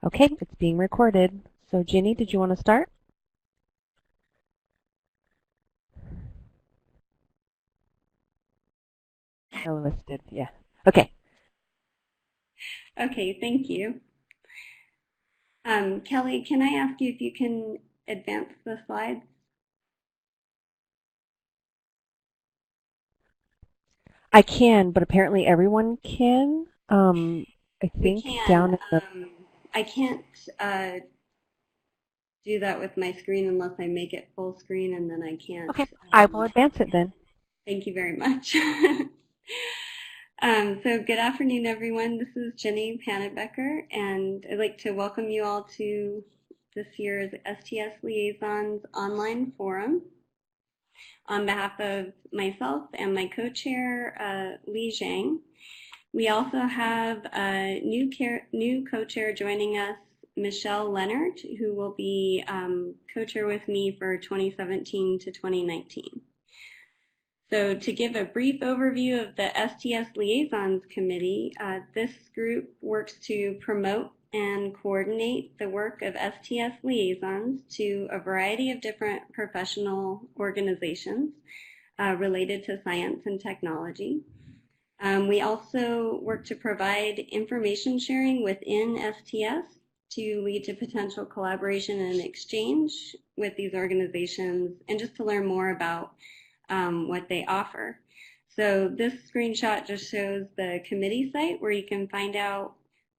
Okay, it's being recorded. So Ginny, did you want to start? No listed, yeah. Okay. Okay, thank you. Kelly, can I ask you if you can advance the slides? I can, but apparently everyone can. I We think can. down at the... I can't do that with my screen unless I make it full screen, and then I can't. Okay, I will advance it then. Thank you very much. So good afternoon, everyone. This is Jenny Pannebecker, and I'd like to welcome you all to this year's STS Liaisons online forum. On behalf of myself and my co-chair, Li Zhang, we also have a new co-chair joining us, Michelle Leonard, who will be co-chair with me for 2017 to 2019. So to give a brief overview of the STS Liaisons Committee, this group works to promote and coordinate the work of STS liaisons to a variety of different professional organizations related to science and technology. We also work to provide information sharing within STS to lead to potential collaboration and exchange with these organizations and just to learn more about what they offer. So this screenshot just shows the committee site where you can find out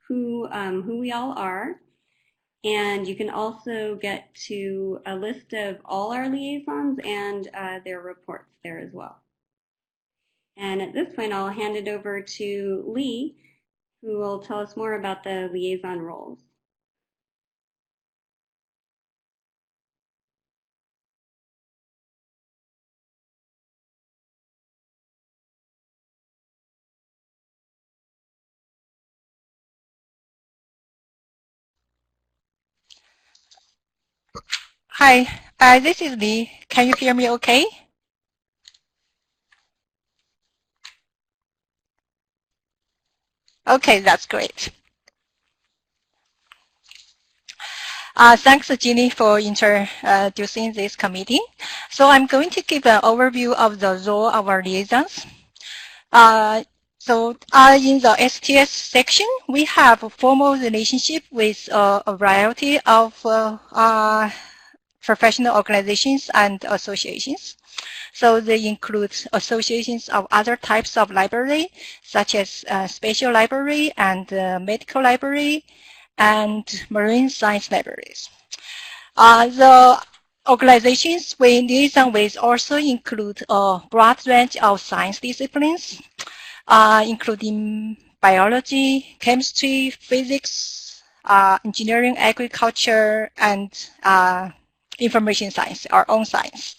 who we all are. And you can also get to a list of all our liaisons and their reports there as well. And at this point, I'll hand it over to Lee, who will tell us more about the liaison roles. Hi, this is Lee. Can you hear me okay? Okay, that's great. Thanks, Ginny, for introducing this committee. So I'm going to give an overview of the role of our liaisons. In the STS section, we have a formal relationship with a variety of professional organizations and associations. So they include associations of other types of library, such as spatial library and medical library and marine science libraries. The organizations we liaison with also include a broad range of science disciplines, including biology, chemistry, physics, engineering, agriculture, and information science, our own science.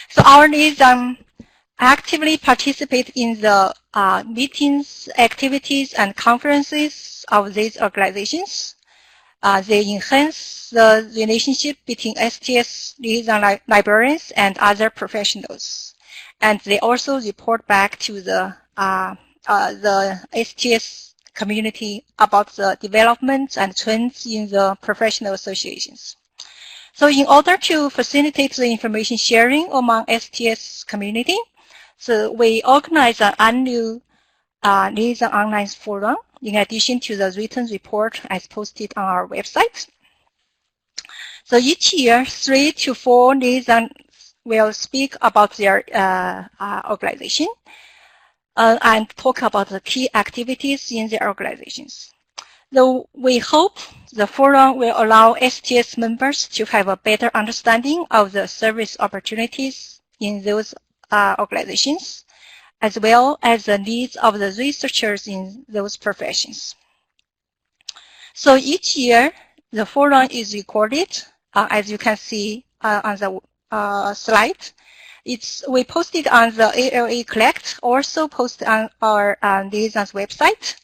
So our liaison actively participate in the meetings, activities, and conferences of these organizations. They enhance the relationship between STS liaison librarians and other professionals. And they also report back to the STS community about the developments and trends in the professional associations. So in order to facilitate the information sharing among STS community, so we organize an annual liaison online forum in addition to the written report as posted on our website. So each year, 3 to 4 liaisons will speak about their organization and talk about the key activities in their organizations. Though we hope the forum will allow STS members to have a better understanding of the service opportunities in those organizations, as well as the needs of the researchers in those professions. So each year, the forum is recorded, as you can see on the slide. We posted on the ALA Collect, also posted on our liaison's website.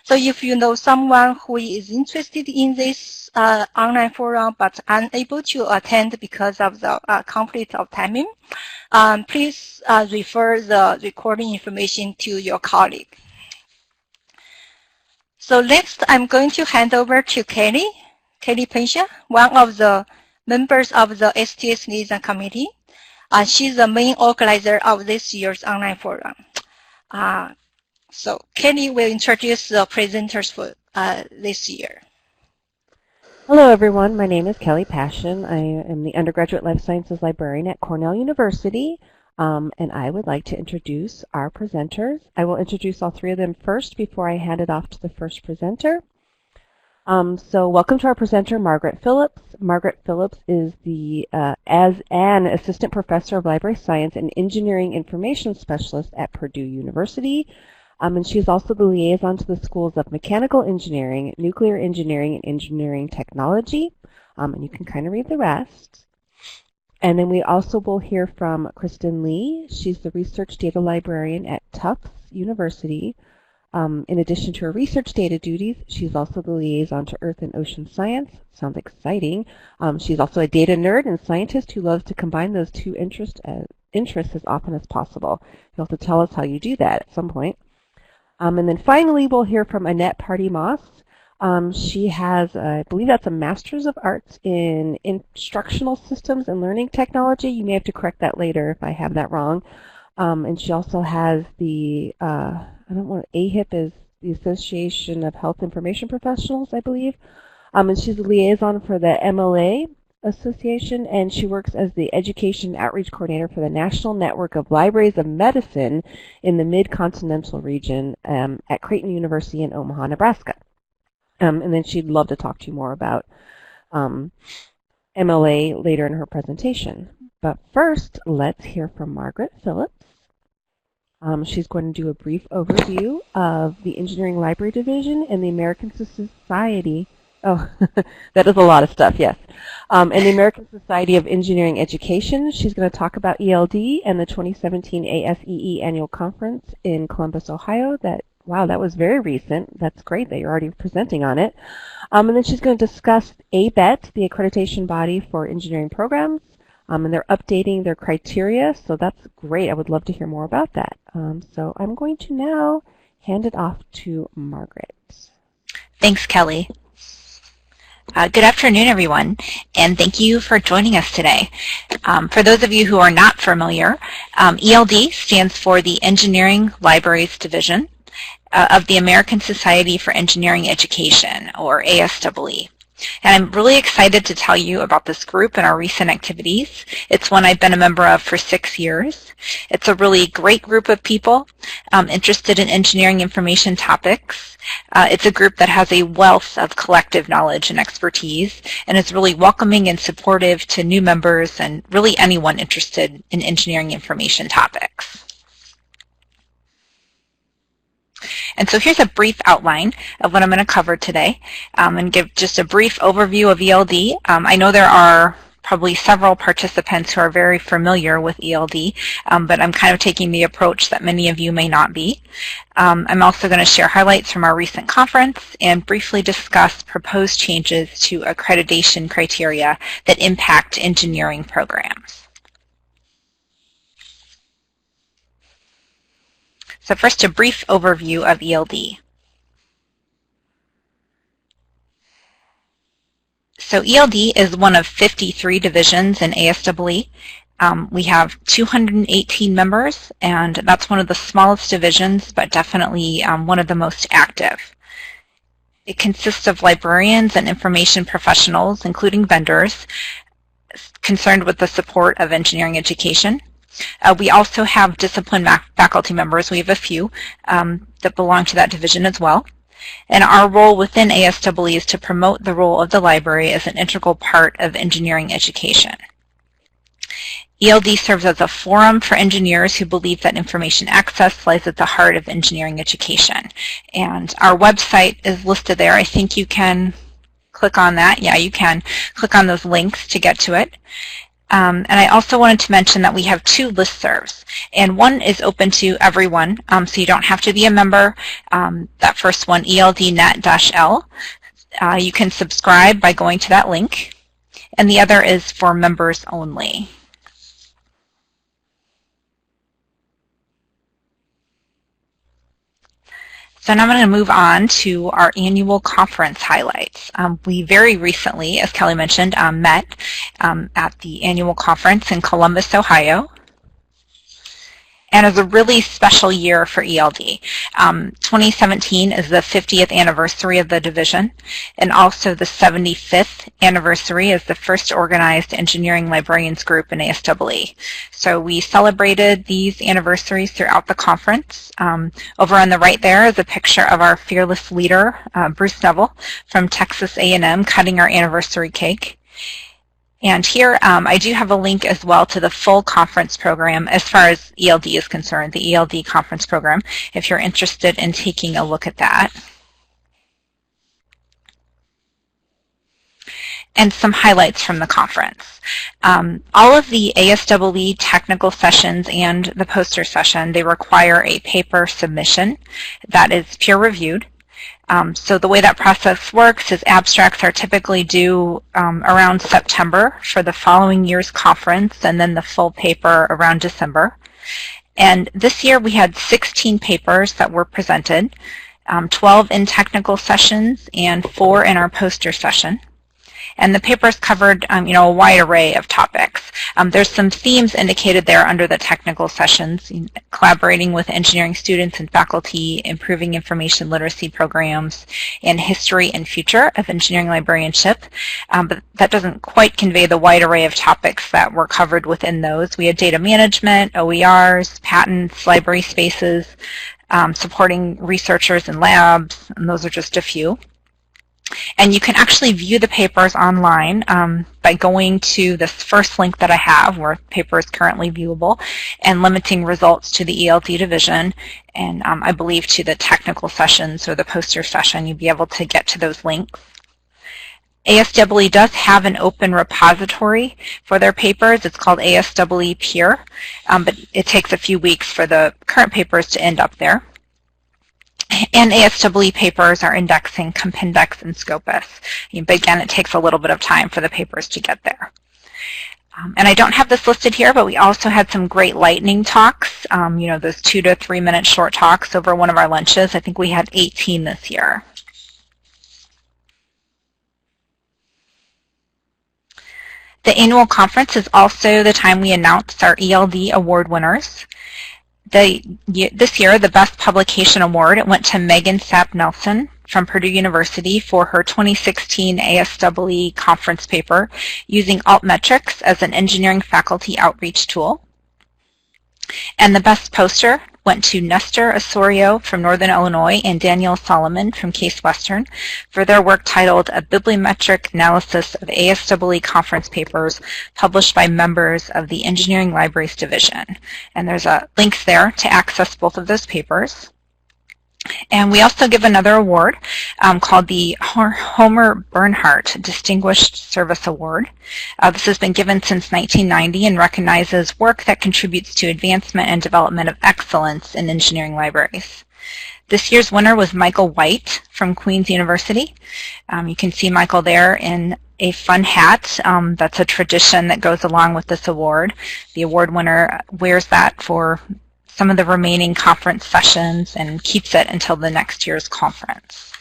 So if you know someone who is interested in this online forum but unable to attend because of the conflict of timing, please refer the recording information to your colleague. So next, I'm going to hand over to Kelly Pensha, one of the members of the STS Liaison Committee. She's the main organizer of this year's online forum. So Kelly will introduce the presenters for this year. Hello, everyone. My name is Kelly Passion. I am the undergraduate life sciences librarian at Cornell University, and I would like to introduce our presenters. I will introduce all three of them first before I hand it off to the first presenter. So welcome to our presenter, Margaret Phillips. Margaret Phillips is as an assistant professor of library science and engineering information specialist at Purdue University. And she is also the liaison to the schools of mechanical engineering, nuclear engineering, and engineering technology. And you can kind of read the rest. And then we also will hear from Kristen Lee. She's the research data librarian at Tufts University. In addition to her research data duties, she's also the liaison to Earth and Ocean Science. Sounds exciting. She's also a data nerd and scientist who loves to combine those two interests as often as possible. You'll have to tell us how you do that at some point. And then finally, we'll hear from Annette Party-Moss. She has, I believe that's a Master's of Arts in Instructional Systems and Learning Technology. You may have to correct that later if I have that wrong. And she also has the, AHIP is the Association of Health Information Professionals, I believe. And she's a liaison for the MLA Association, and she works as the Education Outreach Coordinator for the National Network of Libraries of Medicine in the Mid-Continental region at Creighton University in Omaha, Nebraska. And then she'd love to talk to you more about MLA later in her presentation. But first, let's hear from Margaret Phillips. She's going to do a brief overview of the Engineering Library Division and the American Society. Oh, that is a lot of stuff, yes. And the American Society of Engineering Education. She's going to talk about ELD and the 2017 ASEE Annual Conference in Columbus, Ohio. Wow, that was very recent. That's great that you're already presenting on it. And then she's going to discuss ABET, the accreditation body for engineering programs. And they're updating their criteria, so that's great. I would love to hear more about that. So I'm going to now hand it off to Margaret. Thanks, Kelly. Good afternoon, everyone, and thank you for joining us today. For those of you who are not familiar, ELD stands for the Engineering Libraries Division of the American Society for Engineering Education, or ASEE. And I'm really excited to tell you about this group and our recent activities. It's one I've been a member of for 6 years. It's a really great group of people interested in engineering information topics. It's a group that has a wealth of collective knowledge and expertise, and is really welcoming and supportive to new members and really anyone interested in engineering information topics. And so here's a brief outline of what I'm going to cover today and give just a brief overview of ELD. I know there are probably several participants who are very familiar with ELD, but I'm kind of taking the approach that many of you may not be. I'm also going to share highlights from our recent conference and briefly discuss proposed changes to accreditation criteria that impact engineering programs. So first, a brief overview of ELD. So ELD is one of 53 divisions in ASEE. We have 218 members, and that's one of the smallest divisions, but definitely one of the most active. It consists of librarians and information professionals, including vendors, concerned with the support of engineering education. We also have discipline faculty members. We have a few that belong to that division as well. And our role within ASEE is to promote the role of the library as an integral part of engineering education. ELD serves as a forum for engineers who believe that information access lies at the heart of engineering education. And our website is listed there. I think you can click on that. Yeah, you can click on those links to get to it. And I also wanted to mention that we have 2 listservs, and one is open to everyone, so you don't have to be a member. That first one, ELDnet-L, you can subscribe by going to that link, and the other is for members only. So now I'm going to move on to our annual conference highlights. We very recently, as Kelly mentioned, met at the annual conference in Columbus, Ohio. And it was a really special year for ELD. 2017 is the 50th anniversary of the division, and also the 75th anniversary as the first organized engineering librarians group in ASEE. So we celebrated these anniversaries throughout the conference. Over on the right there is a picture of our fearless leader, Bruce Neville, from Texas A&M, cutting our anniversary cake. And here I do have a link as well to the full conference program as far as ELD is concerned, the ELD conference program, if you're interested in taking a look at that. And some highlights from the conference. All of the ASEE technical sessions and the poster session, they require a paper submission that is peer-reviewed. So the way that process works is abstracts are typically due around September for the following year's conference, and then the full paper around December. And this year we had 16 papers that were presented, 12 in technical sessions and 4 in our poster session. And the papers covered a wide array of topics. There's some themes indicated there under the technical sessions: collaborating with engineering students and faculty, improving information literacy programs, and history and future of engineering librarianship. But that doesn't quite convey the wide array of topics that were covered within those. We had data management, OERs, patents, library spaces, supporting researchers and labs, and those are just a few. And you can actually view the papers online by going to this first link that I have, where the paper is currently viewable, and limiting results to the ELD division, and I believe to the technical sessions or the poster session. You'll be able to get to those links. ASEE does have an open repository for their papers. It's called ASEE Peer, but it takes a few weeks for the current papers to end up there. And ASEE papers are indexing Compendex and Scopus. But again, it takes a little bit of time for the papers to get there. And I don't have this listed here, but we also had some great lightning talks, those 2 to 3 minute short talks over one of our lunches. I think we had 18 this year. The annual conference is also the time we announce our ELD award winners. This year, the Best Publication Award, it went to Megan Sapp-Nelson from Purdue University for her 2016 ASEE conference paper, using altmetrics as an engineering faculty outreach tool. And the Best Poster went to Nestor Osorio from Northern Illinois and Daniel Solomon from Case Western for their work titled A Bibliometric Analysis of ASEE Conference Papers, published by members of the Engineering Libraries Division. And there's links there to access both of those papers. And we also give another award called the Homer Bernhardt Distinguished Service Award. This has been given since 1990 and recognizes work that contributes to advancement and development of excellence in engineering libraries. This year's winner was Michael White from Queen's University. You can see Michael there in a fun hat. That's a tradition that goes along with this award. The award winner wears that for some of the remaining conference sessions and keeps it until the next year's conference.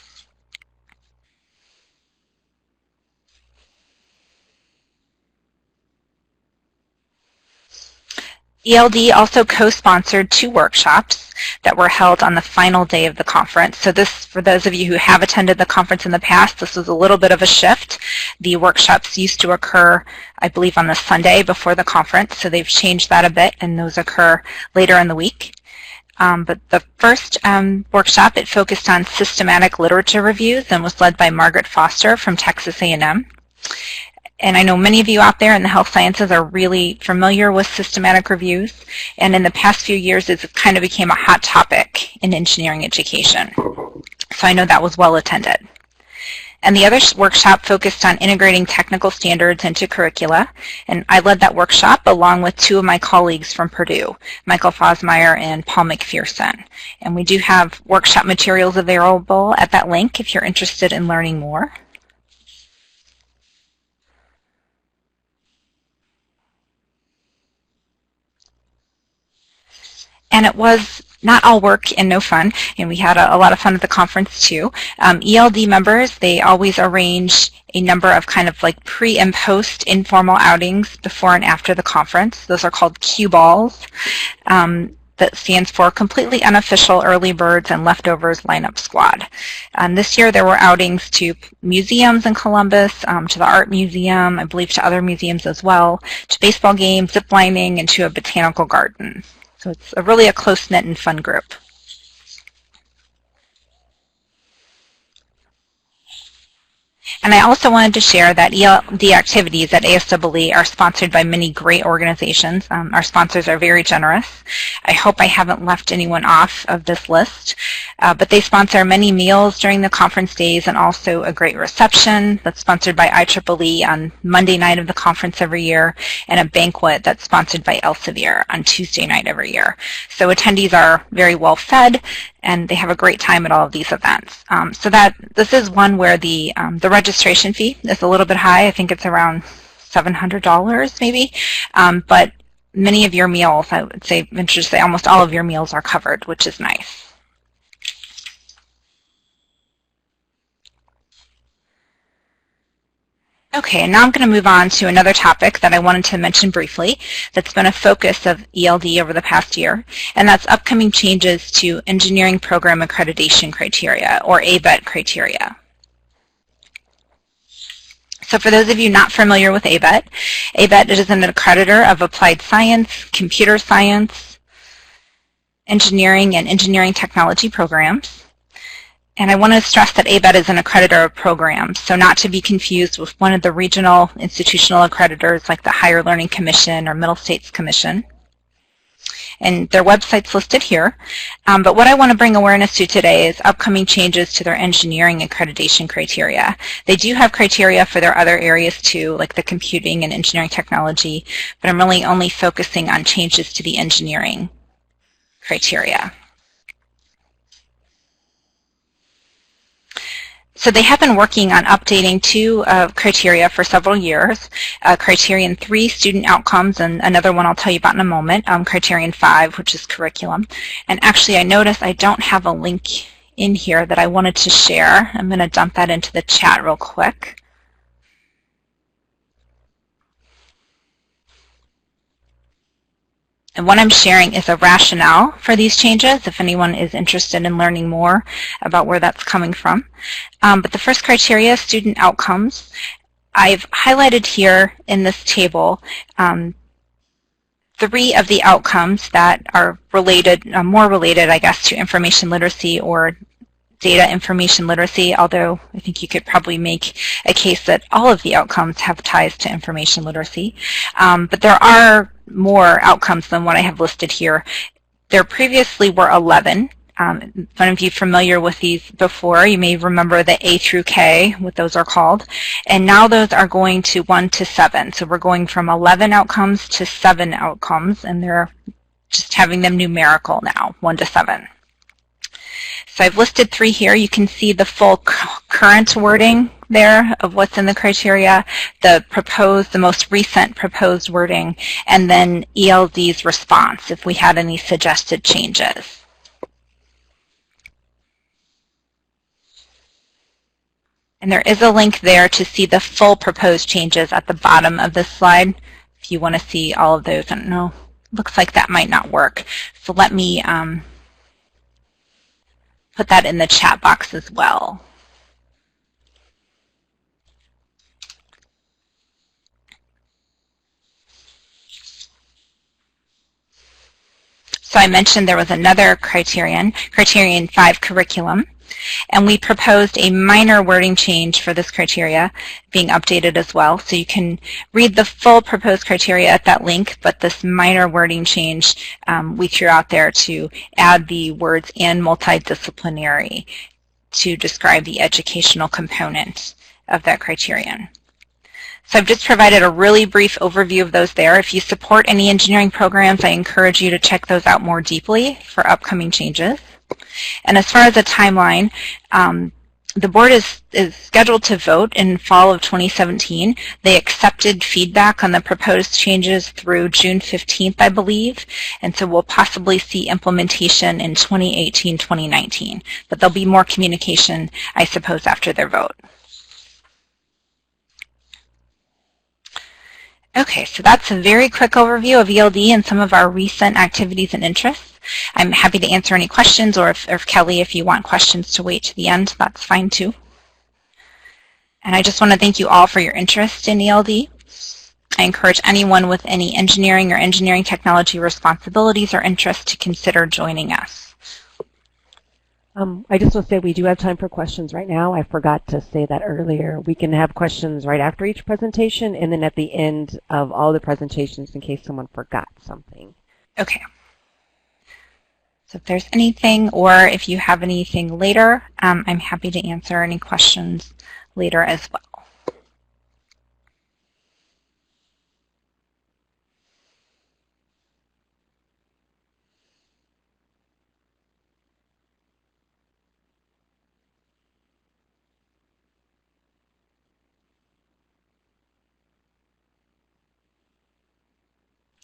ELD also co-sponsored 2 workshops that were held on the final day of the conference. So this, for those of you who have attended the conference in the past, this was a little bit of a shift. The workshops used to occur, I believe, on the Sunday before the conference, so they've changed that a bit, and those occur later in the week. But the first workshop, it focused on systematic literature reviews and was led by Margaret Foster from Texas A&M. And I know many of you out there in the health sciences are really familiar with systematic reviews, and in the past few years it's kind of became a hot topic in engineering education. So I know that was well attended. And the other workshop focused on integrating technical standards into curricula, and I led that workshop along with 2 of my colleagues from Purdue, Michael Fosmeyer and Paul McPherson. And we do have workshop materials available at that link if you're interested in learning more. and it was not all work and no fun, and we had a lot of fun at the conference too. ELD members, they always arrange a number of kind of like pre and post informal outings before and after the conference. Those are called cue balls. That stands for Completely Unofficial Early Birds and Leftovers Lineup Squad. This year there were outings to museums in Columbus, to the Art Museum, I believe to other museums as well, to baseball games, zip lining, and to a botanical garden. So it's really a close-knit and fun group. And I also wanted to share that ELD activities at ASEE are sponsored by many great organizations. Our sponsors are very generous. I hope I haven't left anyone off of this list, but they sponsor many meals during the conference days and also a great reception that's sponsored by IEEE on Monday night of the conference every year, and a banquet that's sponsored by Elsevier on Tuesday night every year. So attendees are very well fed, and they have a great time at all of these events. So this is one where the registration fee is a little bit high. I think it's around $700 maybe, but many of your meals, I would say, venture to say almost all of your meals are covered, which is nice. Okay, and now I'm going to move on to another topic that I wanted to mention briefly that's been a focus of ELD over the past year, and that's upcoming changes to Engineering Program Accreditation Criteria, or ABET criteria. So for those of you not familiar with ABET, ABET is an accreditor of applied science, computer science, engineering, and engineering technology programs. And I want to stress that ABET is an accreditor of programs, so not to be confused with one of the regional institutional accreditors like the Higher Learning Commission or Middle States Commission. And their website's listed here. But what I want to bring awareness to today is upcoming changes to their engineering accreditation criteria. They do have criteria for their other areas too, like the computing and engineering technology, but I'm really only focusing on changes to the engineering criteria. So they have been working on updating two criteria for several years. Criterion 3, student outcomes, and another one I'll tell you about in a moment, Criterion 5, which is curriculum. And actually I noticed I don't have a link in here that I wanted to share. I'm going to dump that into the chat real quick. And what I'm sharing is a rationale for these changes, if anyone is interested in learning more about where that's coming from. But the first criteria, student outcomes, I've highlighted here in this table 3 of the outcomes that are related, more related, I guess, to information literacy or data information literacy, although I think you could probably make a case that all of the outcomes have ties to information literacy. But there are more outcomes than what I have listed here. There previously were 11. Some of you familiar with these before, you may remember the A through K, what those are called. And now those are going to 1 to 7. So we're going from 11 outcomes to 7 outcomes, and they're just having them numerical now, 1 to 7. So I've listed 3 here. You can see the full current wording there of what's in the criteria, the most recent proposed wording, and then ELD's response if we had any suggested changes. And there is a link there to see the full proposed changes at the bottom of this slide if you want to see all of those. I don't know, looks like that might not work. So let me put that in the chat box as well. So I mentioned there was another criterion, Criterion 5 curriculum, and we proposed a minor wording change for this criteria being updated as well. So you can read the full proposed criteria at that link, but this minor wording change we threw out there to add the words "and multidisciplinary" to describe the educational component of that criterion. So I've just provided a really brief overview of those there. If you support any engineering programs, I encourage you to check those out more deeply for upcoming changes. And as far as a timeline, the board is scheduled to vote in fall of 2017. They accepted feedback on the proposed changes through June 15th, I believe, and so we'll possibly see implementation in 2018, 2019. But there'll be more communication, I suppose, after their vote. Okay, so that's a very quick overview of ELD and some of our recent activities and interests. I'm happy to answer any questions, or if Kelly, if you want questions to wait to the end, that's fine too. And I just want to thank you all for your interest in ELD. I encourage anyone with any engineering or engineering technology responsibilities or interests to consider joining us. I just want to say we do have time for questions right now. I forgot to say that earlier. We can have questions right after each presentation and then at the end of all the presentations in case someone forgot something. Okay. So if there's anything, or if you have anything later, I'm happy to answer any questions later as well.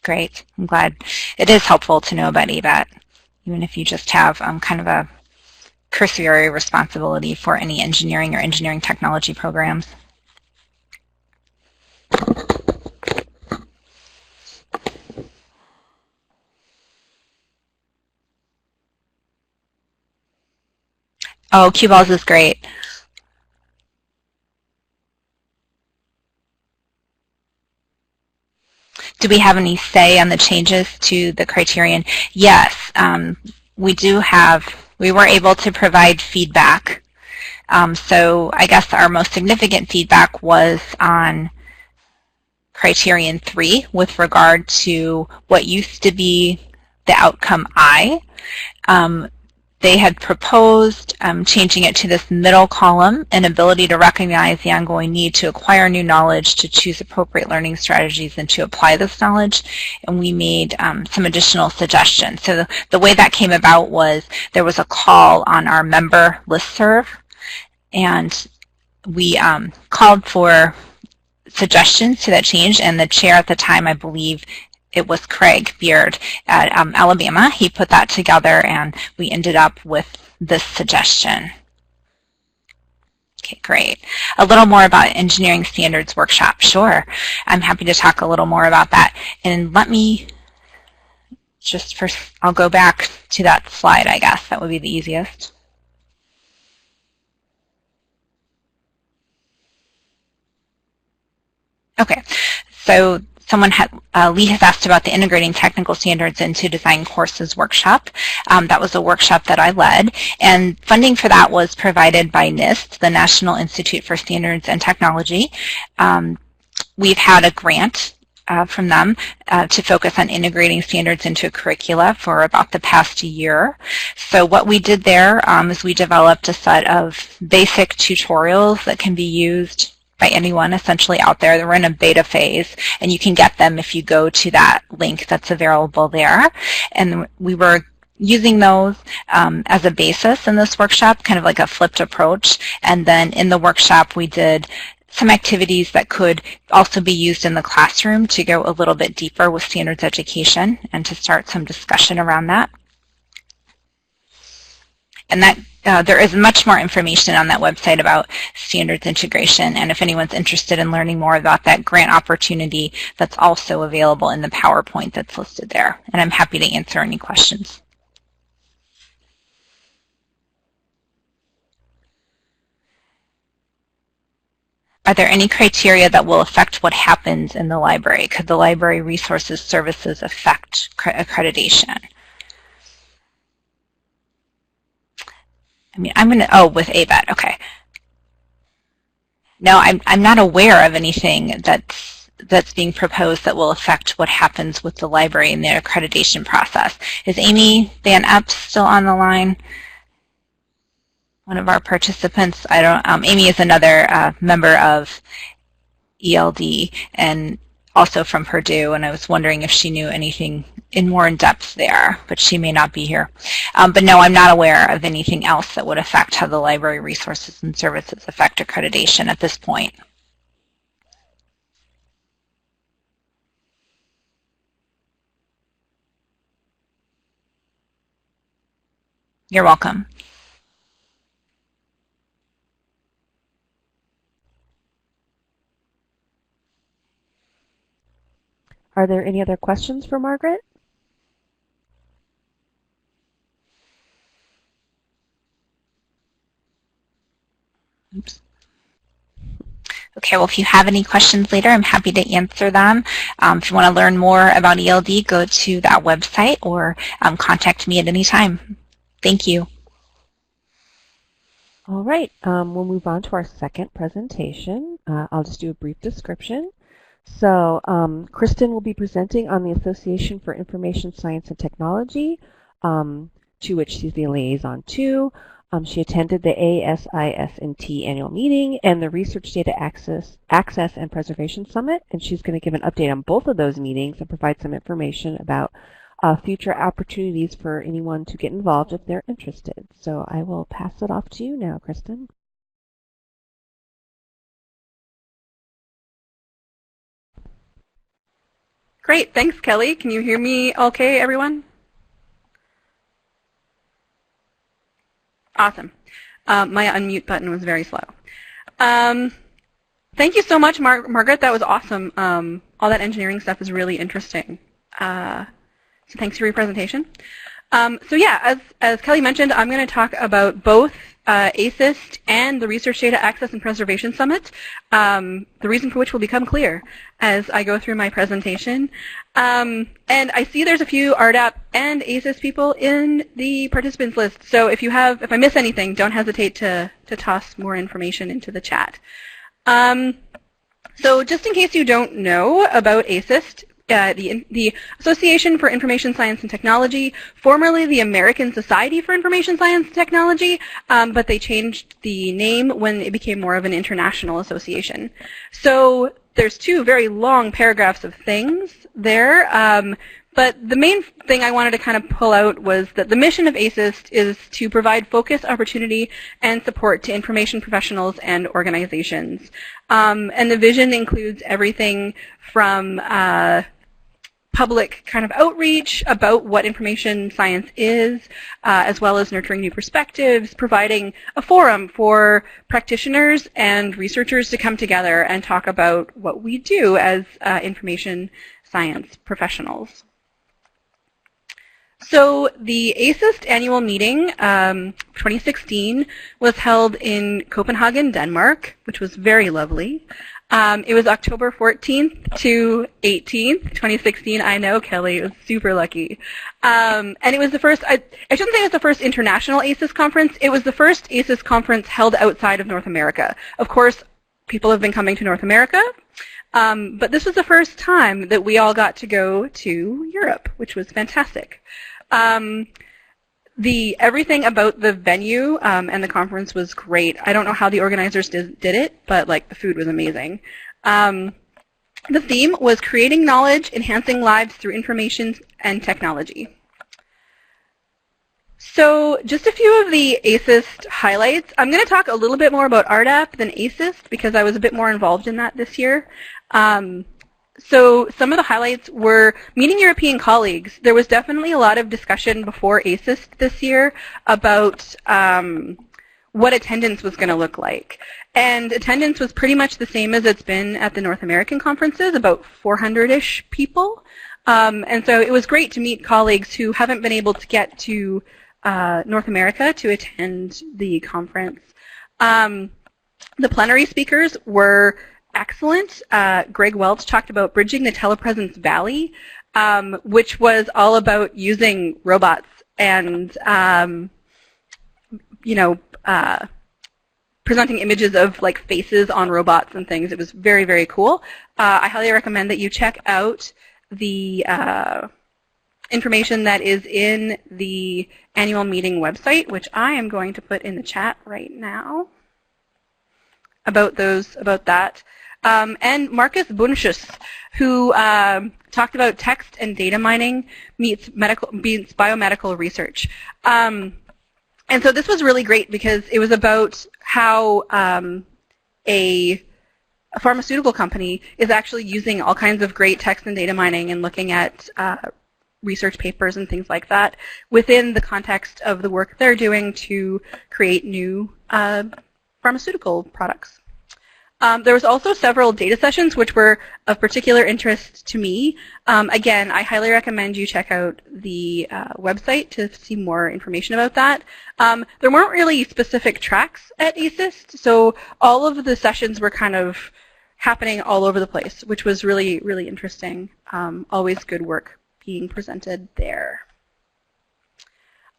Great. I'm glad. It is helpful to know about ABET, even if you just have kind of a cursory responsibility for any engineering or engineering technology programs. Oh, Q-Balls is great. Do we have any say on the changes to the criterion? Yes, we do have. We were able to provide feedback. So I guess our most significant feedback was on criterion 3 with regard to what used to be the outcome I. They had proposed changing it to this middle column, an ability to recognize the ongoing need to acquire new knowledge, to choose appropriate learning strategies, and to apply this knowledge. And we made some additional suggestions. So the way that came about was there was a call on our member listserv, and we called for suggestions to that change, and the chair at the time, I believe, it was Craig Beard at Alabama. He put that together, and we ended up with this suggestion. Okay, great. A little more about Engineering Standards Workshop. Sure, I'm happy to talk a little more about that. And let me just first, I'll go back to that slide, I guess. That would be the easiest. Okay, so Lee has asked about the integrating technical standards into design courses workshop. That was a workshop that I led, and funding for that was provided by NIST, the National Institute for Standards and Technology. We've had a grant from them to focus on integrating standards into curricula for about the past year. So what we did there is we developed a set of basic tutorials that can be used by anyone essentially out there. They're in a beta phase, and you can get them if you go to that link that's available there. And we were using those as a basis in this workshop, kind of like a flipped approach. And then in the workshop, we did some activities that could also be used in the classroom to go a little bit deeper with standards education and to start some discussion around that. And that there is much more information on that website about standards integration, and if anyone's interested in learning more about that grant opportunity, that's also available in the PowerPoint that's listed there. And I'm happy to answer any questions. Are there any criteria that will affect what happens in the library? Could the library resources services affect accreditation? I mean, I'm going to, oh, with ABET, okay. No, I'm not aware of anything that's being proposed that will affect what happens with the library in the accreditation process. Is Amy Van Epps still on the line? One of our participants? I don't, Amy is another member of ELD, and also from Purdue, and I was wondering if she knew anything more in depth there, but she may not be here. But no, I'm not aware of anything else that would affect how the library resources and services affect accreditation at this point. You're welcome. Are there any other questions for Margaret? Oops. Okay, well, if you have any questions later, I'm happy to answer them. If you want to learn more about ELD, go to that website or contact me at any time. Thank you. All right, we'll move on to our second presentation. I'll just do a brief description. So Kristen will be presenting on the Association for Information Science and Technology, to which she's the liaison to. She attended the ASIS&T annual meeting and the Research Data Access and Preservation Summit, and she's going to give an update on both of those meetings and provide some information about future opportunities for anyone to get involved if they're interested. So I will pass it off to you now, Kristen. Great, thanks, Kelly. Can you hear me okay, everyone? Awesome. My unmute button was very slow. Thank you so much, Margaret. That was awesome. All that engineering stuff is really interesting. So thanks for your presentation. So yeah, as Kelly mentioned, I'm going to talk about both ASIST and the Research Data Access and Preservation Summit, the reason for which will become clear as I go through my presentation. And I see there's a few RDAP and ASIST people in the participants list, so if I miss anything, don't hesitate to toss more information into the chat. So just in case you don't know about ASIST, the Association for Information Science and Technology, formerly the American Society for Information Science and Technology, but they changed the name when it became more of an international association. So there's two very long paragraphs of things there, but the main thing I wanted to kind of pull out was that the mission of ASIST is to provide focus, opportunity, and support to information professionals and organizations. And the vision includes everything from public kind of outreach about what information science is, as well as nurturing new perspectives, providing a forum for practitioners and researchers to come together and talk about what we do as information science professionals. So the ASIST annual meeting 2016 was held in Copenhagen, Denmark, which was very lovely. It was October 14th to 18th, 2016. I know, Kelly, it was super lucky. And it was the first, I shouldn't say it was the first international ASIS conference. It was the first ASIS conference held outside of North America. Of course, people have been coming to North America, but this was the first time that we all got to go to Europe, which was fantastic. Everything about the venue and the conference was great. I don't know how the organizers did it, but like the food was amazing. The theme was creating knowledge, enhancing lives through information and technology. So just a few of the ASIST highlights. I'm going to talk a little bit more about RDAP than ASIST because I was a bit more involved in that this year. So some of the highlights were meeting European colleagues. There was definitely a lot of discussion before ASIST this year about what attendance was going to look like. And attendance was pretty much the same as it's been at the North American conferences, about 400-ish people. And so it was great to meet colleagues who haven't been able to get to North America to attend the conference. The plenary speakers were excellent. Greg Welch talked about bridging the telepresence valley, which was all about using robots and, presenting images of like faces on robots and things. It was very, very cool. I highly recommend that you check out the information that is in the annual meeting website, which I am going to put in the chat right now about that. and Marcus Bunchus, who talked about text and data mining meets biomedical research. And so this was really great because it was about how a pharmaceutical company is actually using all kinds of great text and data mining and looking at research papers and things like that within the context of the work they're doing to create new pharmaceutical products. There was also several data sessions which were of particular interest to me. Again, I highly recommend you check out the website to see more information about that. There weren't really specific tracks at ASIST, so all of the sessions were kind of happening all over the place, which was really, really interesting. Always good work being presented there.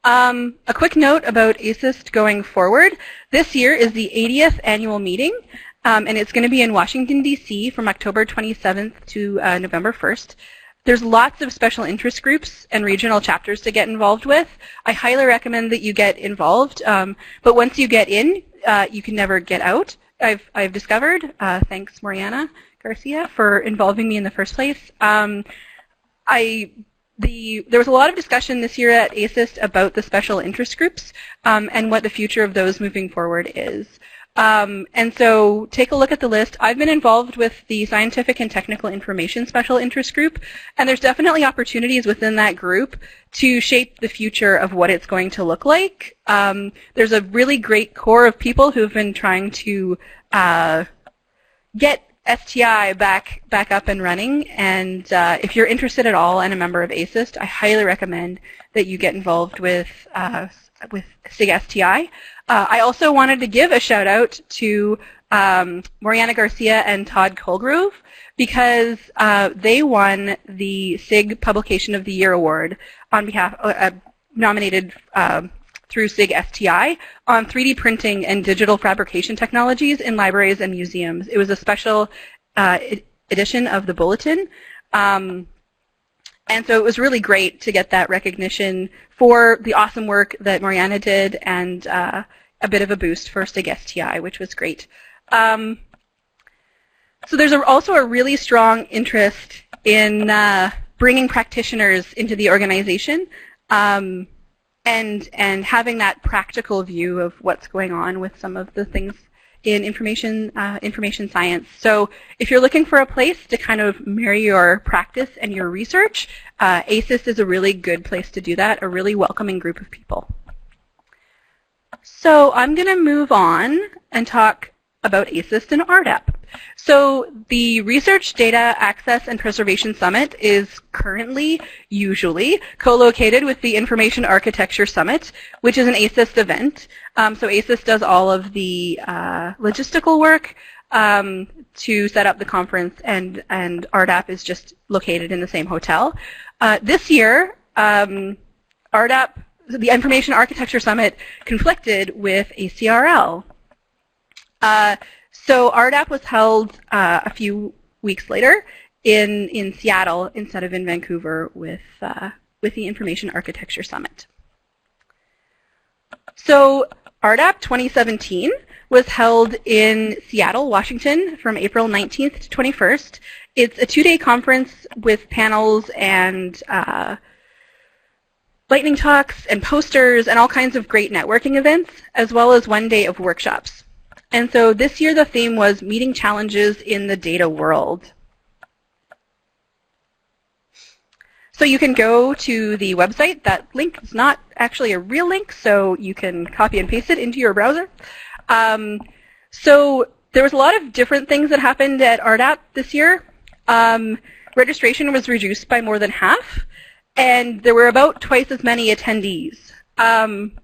A quick note about ASIST going forward. This year is the 80th annual meeting, and it's going to be in Washington, D.C. from October 27th to November 1st. There's lots of special interest groups and regional chapters to get involved with. I highly recommend that you get involved, but once you get in, you can never get out. I've discovered, thanks Mariana Garcia for involving me in the first place. There was a lot of discussion this year at ASIST about the special interest groups and what the future of those moving forward is. And so take a look at the list. I've been involved with the Scientific and Technical Information Special Interest Group, and there's definitely opportunities within that group to shape the future of what it's going to look like. There's a really great core of people who've been trying to get STI back up and running, and if you're interested at all and a member of ASIST, I highly recommend that you get involved with SIG STI. I also wanted to give a shout out to Mariana Garcia and Todd Colgrove because they won the SIG Publication of the Year Award on behalf, nominated through SIG STI on 3D printing and digital fabrication technologies in libraries and museums. It was a special edition of the bulletin. And so it was really great to get that recognition for the awesome work that Mariana did and a bit of a boost for SIG STI, which was great. So there's also a really strong interest in bringing practitioners into the organization and having that practical view of what's going on with some of the things in information science. So if you're looking for a place to kind of marry your practice and your research, ASIST is a really good place to do that, a really welcoming group of people. So I'm going to move on and talk about ASIST and RDAP. So the Research Data Access and Preservation Summit is currently, usually, co-located with the Information Architecture Summit, which is an ASIST event. So ASIST does all of the logistical work to set up the conference, and RDAP is just located in the same hotel. This year, RDAP, the Information Architecture Summit, conflicted with ACRL. So RDAP was held a few weeks later in Seattle instead of in Vancouver with the Information Architecture Summit. So RDAP 2017 was held in Seattle, Washington from April 19th to 21st. It's a 2-day conference with panels and lightning talks and posters and all kinds of great networking events, as well as 1 day of workshops. And so this year the theme was meeting challenges in the data world. So you can go to the website. That link is not actually a real link, so you can copy and paste it into your browser. So there was a lot of different things that happened at RDAP this year. Registration was reduced by more than half, and there were about twice as many attendees,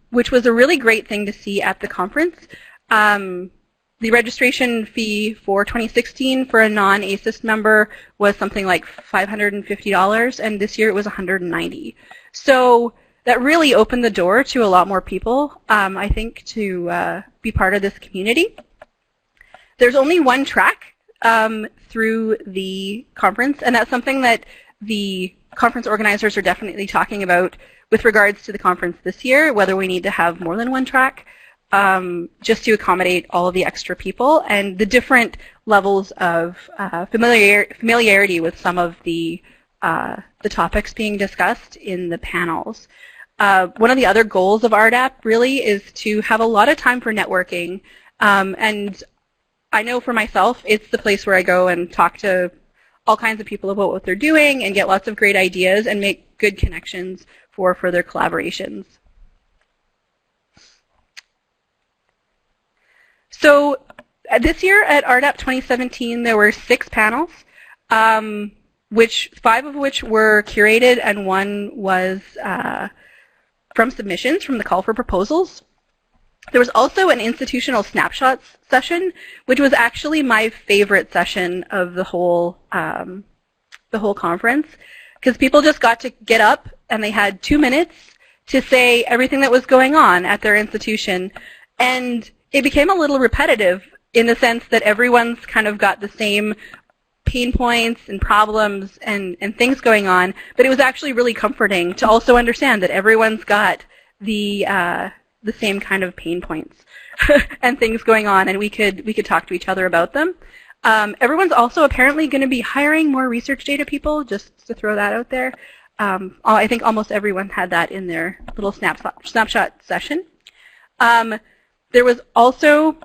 which was a really great thing to see at the conference. The registration fee for 2016 for a non-ASIST member was something like $550, and this year it was $190. So that really opened the door to a lot more people, I think, to be part of this community. There's only one track through the conference, and that's something that the conference organizers are definitely talking about with regards to the conference this year, whether we need to have more than one track. Just to accommodate all of the extra people and the different levels of familiarity with some of the topics being discussed in the panels. One of the other goals of RDAP really is to have a lot of time for networking. And I know for myself, it's the place where I go and talk to all kinds of people about what they're doing and get lots of great ideas and make good connections for further collaborations. So this year at RDAP 2017, there were 6 panels, 5 of which were curated and 1 was from submissions from the call for proposals. There was also an institutional snapshots session, which was actually my favorite session of the whole conference, because people just got to get up and they had 2 minutes to say everything that was going on at their institution. And it became a little repetitive in the sense that everyone's kind of got the same pain points and problems and things going on, but it was actually really comforting to also understand that everyone's got the same kind of pain points and things going on, and we could talk to each other about them. Everyone's also apparently going to be hiring more research data people, just to throw that out there. I think almost everyone had that in their little snapshot session. There was also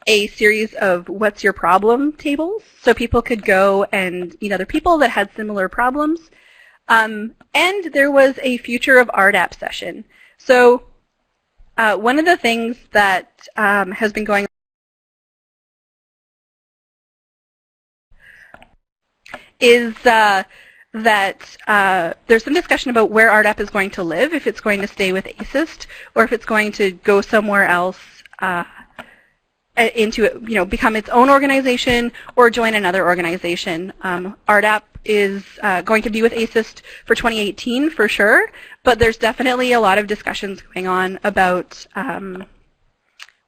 a series of what's your problem tables, so people could go and meet other people that had similar problems. And there was a future of RDAP session. So one of the things that has been going on is that there's some discussion about where RDAP is going to live, if it's going to stay with ASIST or if it's going to go somewhere else into it, become its own organization or join another organization. RDAP is going to be with ASIST for 2018 for sure, but there's definitely a lot of discussions going on about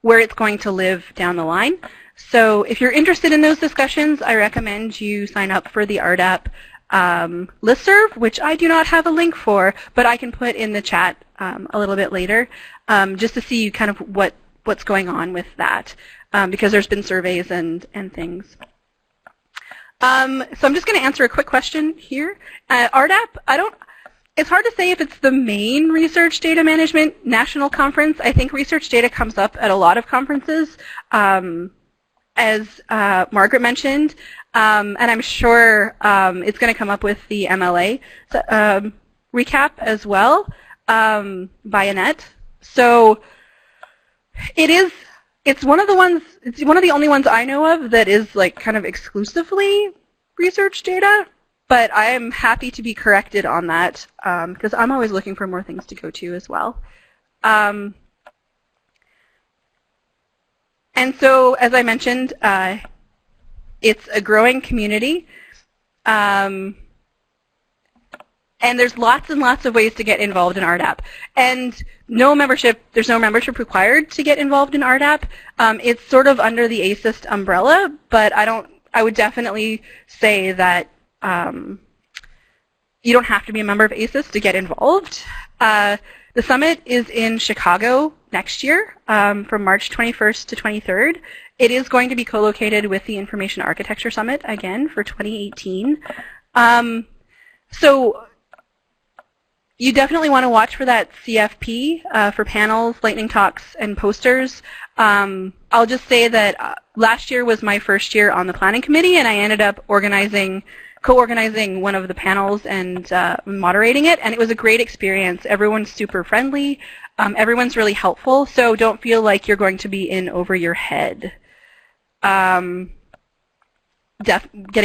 where it's going to live down the line. So if you're interested in those discussions, I recommend you sign up for the RDAP listserv, which I do not have a link for, but I can put in the chat a little bit later, just to see kind of what's going on with that, because there's been surveys and things. So I'm just going to answer a quick question here. RDAP, it's hard to say if it's the main research data management national conference. I think research data comes up at a lot of conferences, as Margaret mentioned, and I'm sure it's going to come up with the MLA recap as well by Annette. So it's one of the only ones I know of that is like kind of exclusively research data, but I am happy to be corrected on that because I'm always looking for more things to go to as well. And so, as I mentioned, it's a growing community, and there's lots and lots of ways to get involved in RDAP. And there's no membership required to get involved in RDAP. It's sort of under the ASIST umbrella, but I would definitely say that you don't have to be a member of ASIST to get involved. The summit is in Chicago next year, from March 21st to 23rd. It is going to be co-located with the Information Architecture Summit again for 2018. So you definitely want to watch for that CFP for panels, lightning talks, and posters. I'll just say that last year was my first year on the planning committee, and I ended up co-organizing one of the panels and moderating it, and it was a great experience. Everyone's super friendly. Everyone's really helpful, so don't feel like you're going to be in over your head getting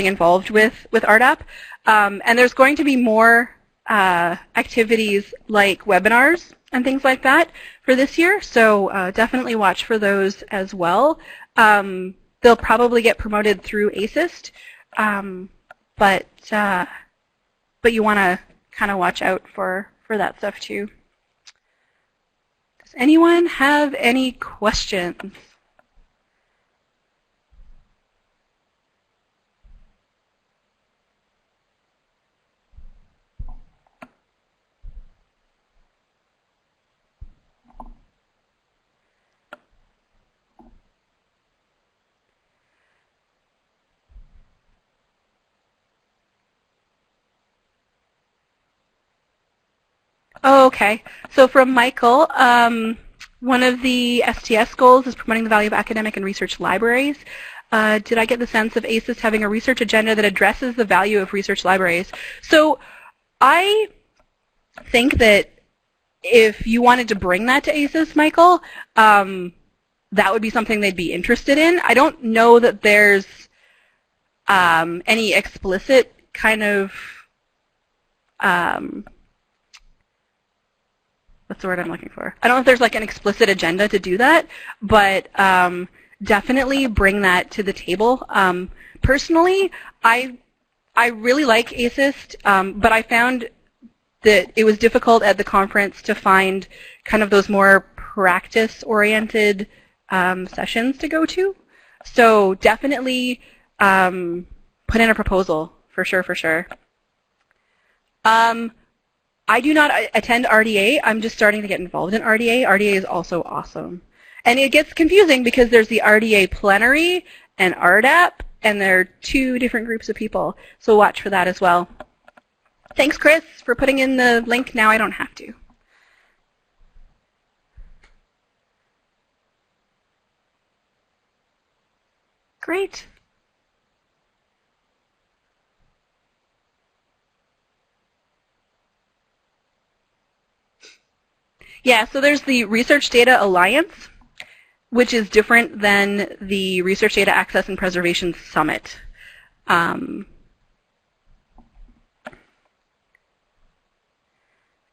involved with RDAP. And there's going to be more activities like webinars and things like that for this year, so definitely watch for those as well. They'll probably get promoted through ASIST, but you want to kind of watch out for that stuff too. Does anyone have any questions? Oh, okay. So from Michael, one of the STS goals is promoting the value of academic and research libraries. Did I get the sense of ASUS having a research agenda that addresses the value of research libraries? So I think that if you wanted to bring that to ASUS, Michael, that would be something they'd be interested in. I don't know that there's any explicit kind of what's the word I'm looking for? I don't know if there's like an explicit agenda to do that, but definitely bring that to the table. Personally, I really like ASIST, but I found that it was difficult at the conference to find kind of those more practice-oriented sessions to go to. So definitely put in a proposal, for sure, for sure. I do not attend RDA. I'm just starting to get involved in RDA. RDA is also awesome. And it gets confusing because there's the RDA plenary and RDAP, and they're two different groups of people. So watch for that as well. Thanks, Chris, for putting in the link. Now I don't have to. Great. Yeah, so there's the Research Data Alliance, which is different than the Research Data Access and Preservation Summit.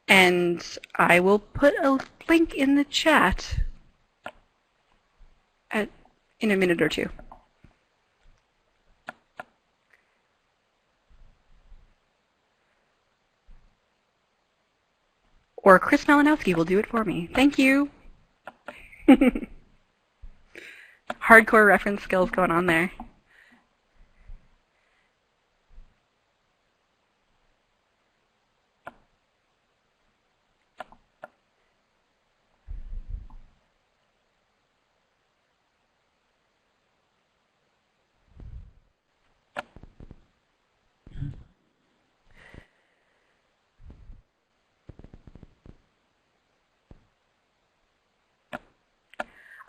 And I will put a link in the chat in a minute or two. Or Chris Malinowski will do it for me. Thank you. Hardcore reference skills going on there.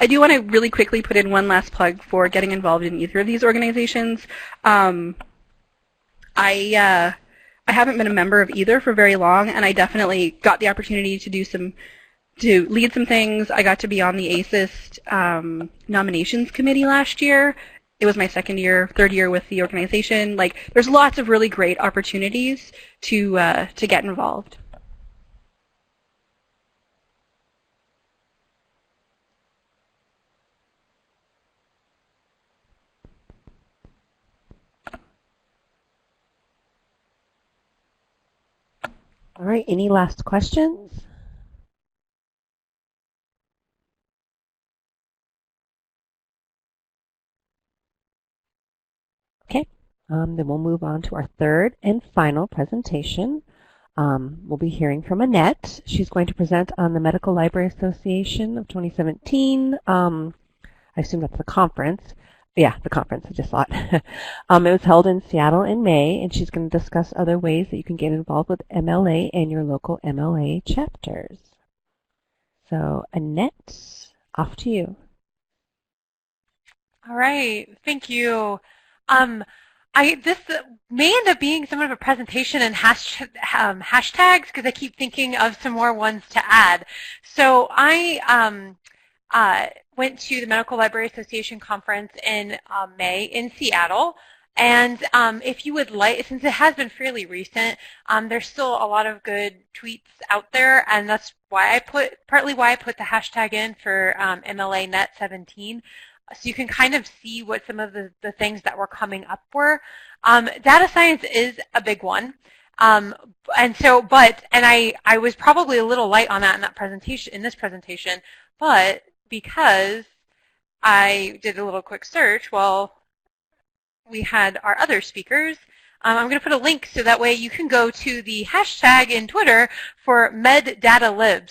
I do want to really quickly put in one last plug for getting involved in either of these organizations. I haven't been a member of either for very long, and I definitely got the opportunity to lead some things. I got to be on the ASIST nominations committee last year. It was my third year with the organization. Like, there's lots of really great opportunities to get involved. All right, any last questions? Okay, then we'll move on to our third and final presentation. We'll be hearing from Annette. She's going to present on the Medical Library Association of 2017. I assume that's the conference. Yeah, the conference, I just thought. It was held in Seattle in May, and she's going to discuss other ways that you can get involved with MLA and your local MLA chapters. So, Annette, off to you. All right, thank you. This may end up being somewhat of a presentation in hashtags because I keep thinking of some more ones to add. So I went to the Medical Library Association conference in May in Seattle. And if you would like, since it has been fairly recent, there's still a lot of good tweets out there, and that's why partly why I put the hashtag in for MLA Net 17. So you can kind of see what some of the things that were coming up were. Data science is a big one. And I was probably a little light on that in this presentation, but because I did a little quick search while we had our other speakers, I'm going to put a link so that way you can go to the hashtag in Twitter for MedDataLibs.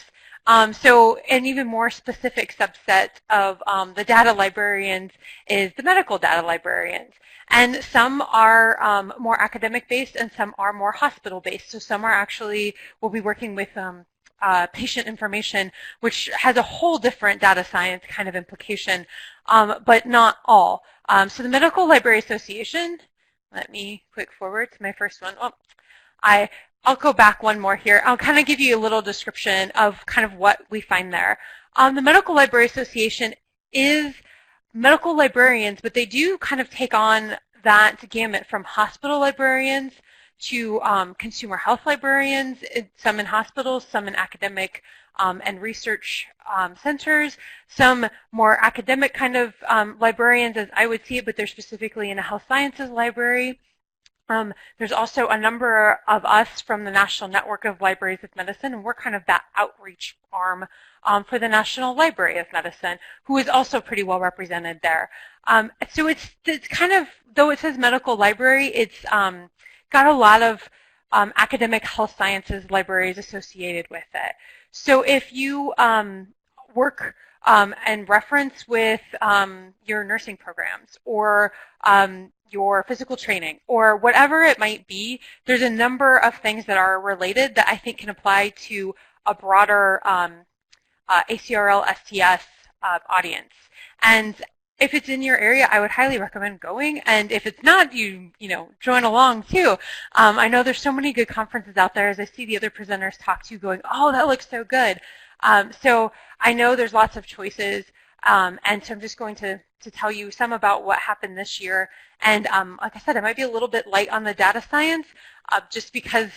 So an even more specific subset of the data librarians is the medical data librarians. And some are more academic-based and some are more hospital-based. So some are actually, we'll be working with patient information, which has a whole different data science kind of implication, but not all. So the Medical Library Association, let me click forward to my first one. Oh, I'll go back one more here. I'll kind of give you a little description of kind of what we find there. The Medical Library Association is medical librarians, but they do kind of take on that gamut from hospital librarians to consumer health librarians, some in hospitals, some in academic and research centers, some more academic kind of librarians as I would see it, but they're specifically in a health sciences library. There's also a number of us from the National Network of Libraries of Medicine, and we're kind of that outreach arm for the National Library of Medicine, who is also pretty well represented there. So it's kind of, though it says medical library, it's got a lot of academic health sciences libraries associated with it. So if you work and reference with your nursing programs or your physical training or whatever it might be, there's a number of things that are related that I think can apply to a broader ACRL STS audience. And if it's in your area, I would highly recommend going. And if it's not, you know, join along too. I know there's so many good conferences out there as I see the other presenters talk to you going, oh, that looks so good. So I know there's lots of choices. And so I'm just going to tell you some about what happened this year. And like I said, it might be a little bit light on the data science just because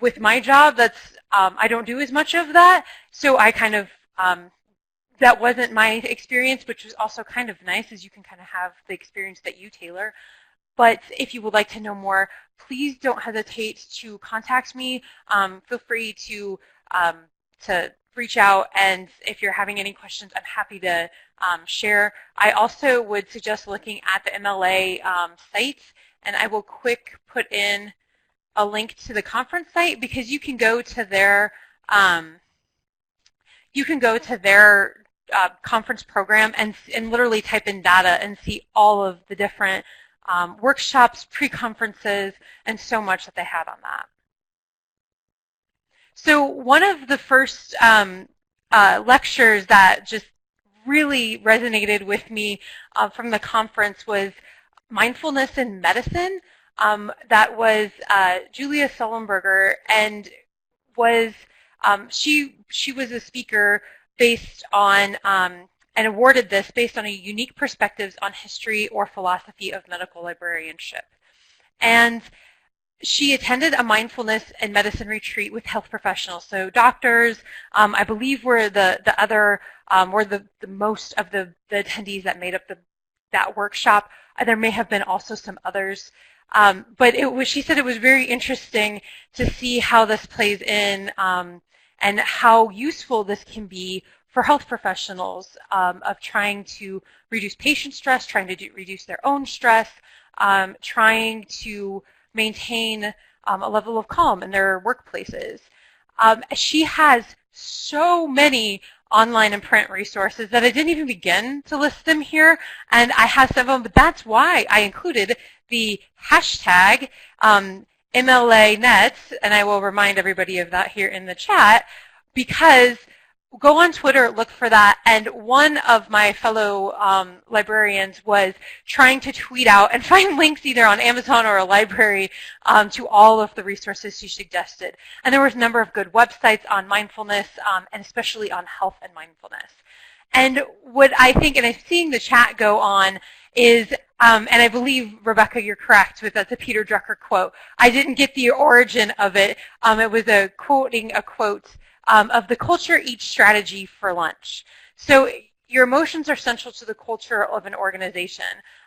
with my job, I don't do as much of that. So I kind of, that wasn't my experience, which was also kind of nice as you can kind of have the experience that you tailor. But if you would like to know more, please don't hesitate to contact me. Feel free to reach out, and if you're having any questions, I'm happy to share. I also would suggest looking at the MLA site, and I will quick put in a link to the conference site because you can go to their conference program and literally type in data and see all of the different workshops, pre-conferences, and so much that they had on that. So one of the first lectures that just really resonated with me from the conference was Mindfulness in Medicine. That was Julia Sullenberger, and was she was a speaker based on and awarded this based on a unique perspectives on history or philosophy of medical librarianship. And she attended a mindfulness and medicine retreat with health professionals. So doctors, I believe, were the other, were the most of the attendees that made up that workshop. There may have been also some others. But she said it was very interesting to see how this plays in and how useful this can be for health professionals of trying to reduce patient stress, trying to reduce their own stress, trying to maintain a level of calm in their workplaces. She has so many online and print resources that I didn't even begin to list them here, and I have some of them, but that's why I included the hashtag MLANet, and I will remind everybody of that here in the chat, because go on Twitter, look for that, and one of my fellow librarians was trying to tweet out and find links either on Amazon or a library to all of the resources she suggested. And there was a number of good websites on mindfulness and especially on health and mindfulness. And what I think, and I'm seeing the chat go on, is, and I believe, Rebecca, you're correct, that's a Peter Drucker quote. I didn't get the origin of it. It was quoting a quote of the culture eats strategy for lunch. So your emotions are central to the culture of an organization.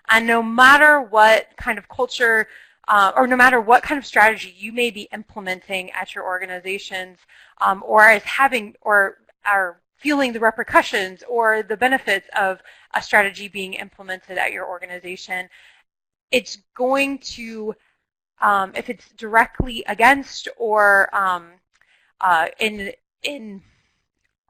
And no matter what kind of culture or no matter what kind of strategy you may be implementing at your organizations or as having or are feeling the repercussions or the benefits of a strategy being implemented at your organization, it's going to, if it's directly against or in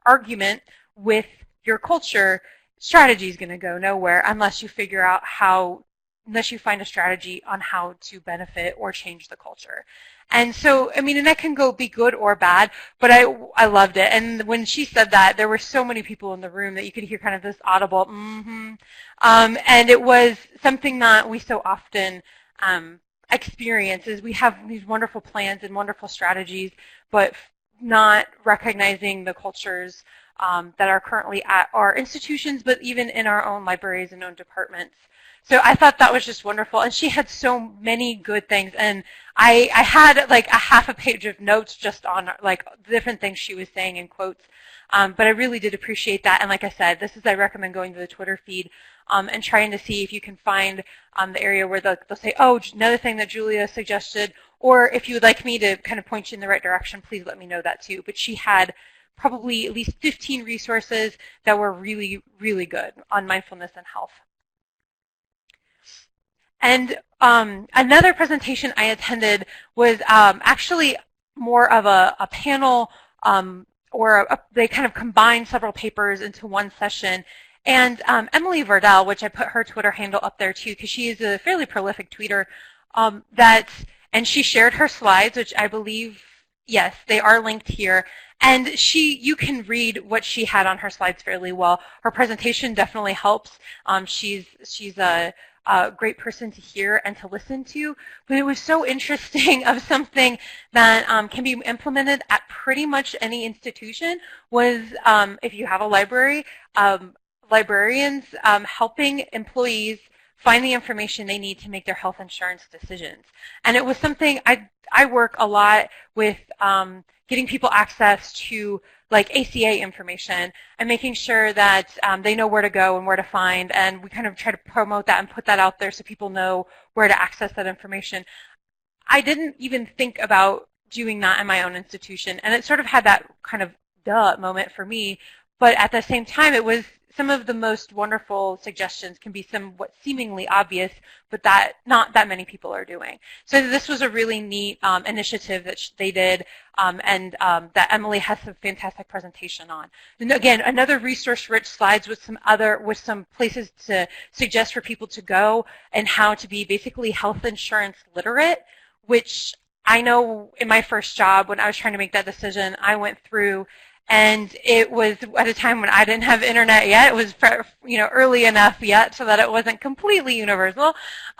argument with your culture, strategy is going to go nowhere unless you figure out how unless you find a strategy on how to benefit or change the culture. And so, I mean, and that can be good or bad, but I loved it. And when she said that, there were so many people in the room that you could hear kind of this audible, and it was something that we so often experience is we have these wonderful plans and wonderful strategies, but not recognizing the cultures that are currently at our institutions, but even in our own libraries and own departments. So I thought that was just wonderful, and she had so many good things, and I had like a half a page of notes just on like different things she was saying in quotes, but I really did appreciate that, and like I said, I recommend going to the Twitter feed and trying to see if you can find the area where they'll say, oh, another thing that Julia suggested, or if you would like me to kind of point you in the right direction, please let me know that too. But she had probably at least 15 resources that were really, really good on mindfulness and health. And another presentation I attended was actually more of a panel, they kind of combined several papers into one session. And Emily Verdell, which I put her Twitter handle up there too, because she is a fairly prolific tweeter, and she shared her slides, which I believe, yes, they are linked here. And you can read what she had on her slides fairly well. Her presentation definitely helps. She's a great person to hear and to listen to, but it was so interesting of something that can be implemented at pretty much any institution was if you have a library, librarians helping employees find the information they need to make their health insurance decisions. And it was something I work a lot with getting people access to like ACA information and making sure that they know where to go and where to find, and we kind of try to promote that and put that out there so people know where to access that information. I didn't even think about doing that in my own institution, and it sort of had that kind of duh moment for me, but at the same time it was some of the most wonderful suggestions can be somewhat seemingly obvious, but that not that many people are doing. So this was a really neat initiative that they did, and that Emily has a fantastic presentation on. And again, another resource-rich slides with some places to suggest for people to go and how to be basically health insurance literate, which I know in my first job when I was trying to make that decision, I went through. And it was at a time when I didn't have internet yet. It was early enough yet so that it wasn't completely universal.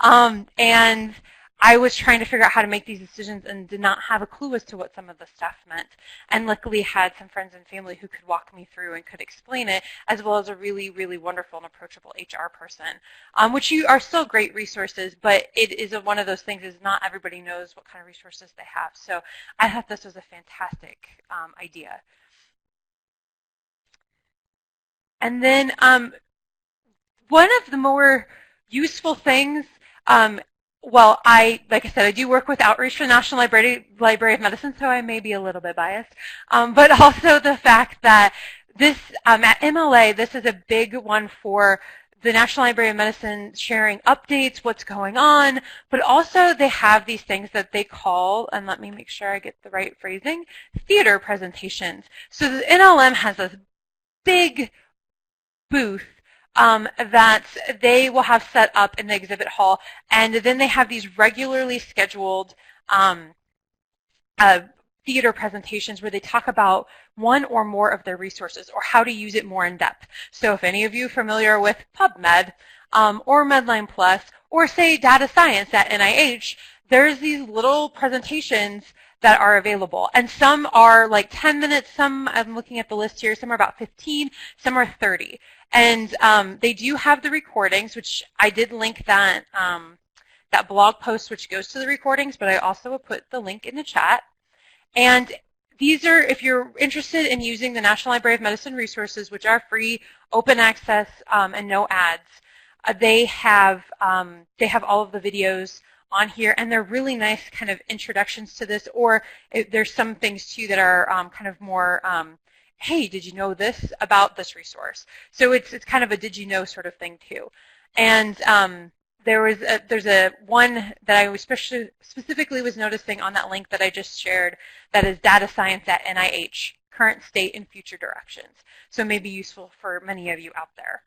And I was trying to figure out how to make these decisions and did not have a clue as to what some of the stuff meant. And luckily had some friends and family who could walk me through and could explain it, as well as a really, really wonderful and approachable HR person, which are still great resources, but it is one of those things is not everybody knows what kind of resources they have. So I thought this was a fantastic idea. And then one of the more useful things, like I said, I do work with outreach for the National Library of Medicine, so I may be a little bit biased, but also the fact that this, at MLA, this is a big one for the National Library of Medicine sharing updates, what's going on, but also they have these things that they call, and let me make sure I get the right phrasing, theater presentations. So the NLM has a big booth that they will have set up in the exhibit hall, and then they have these regularly scheduled theater presentations where they talk about one or more of their resources or how to use it more in depth. So if any of you are familiar with PubMed or Medline Plus or say data science at NIH, there's these little presentations that are available. And some are like 10 minutes, some, I'm looking at the list here, some are about 15, some are 30. And they do have the recordings, which I did link that, that blog post which goes to the recordings, but I also will put the link in the chat. And these are, if you're interested in using the National Library of Medicine resources, which are free, open access, and no ads, they have all of the videos on here, and they're really nice kind of introductions to this, or there's some things too that are kind of more, hey, did you know this about this resource? So it's kind of a did you know sort of thing too. And there's a one that I was specifically was noticing on that link that I just shared that is data science at NIH, current state and future directions. So it may be useful for many of you out there.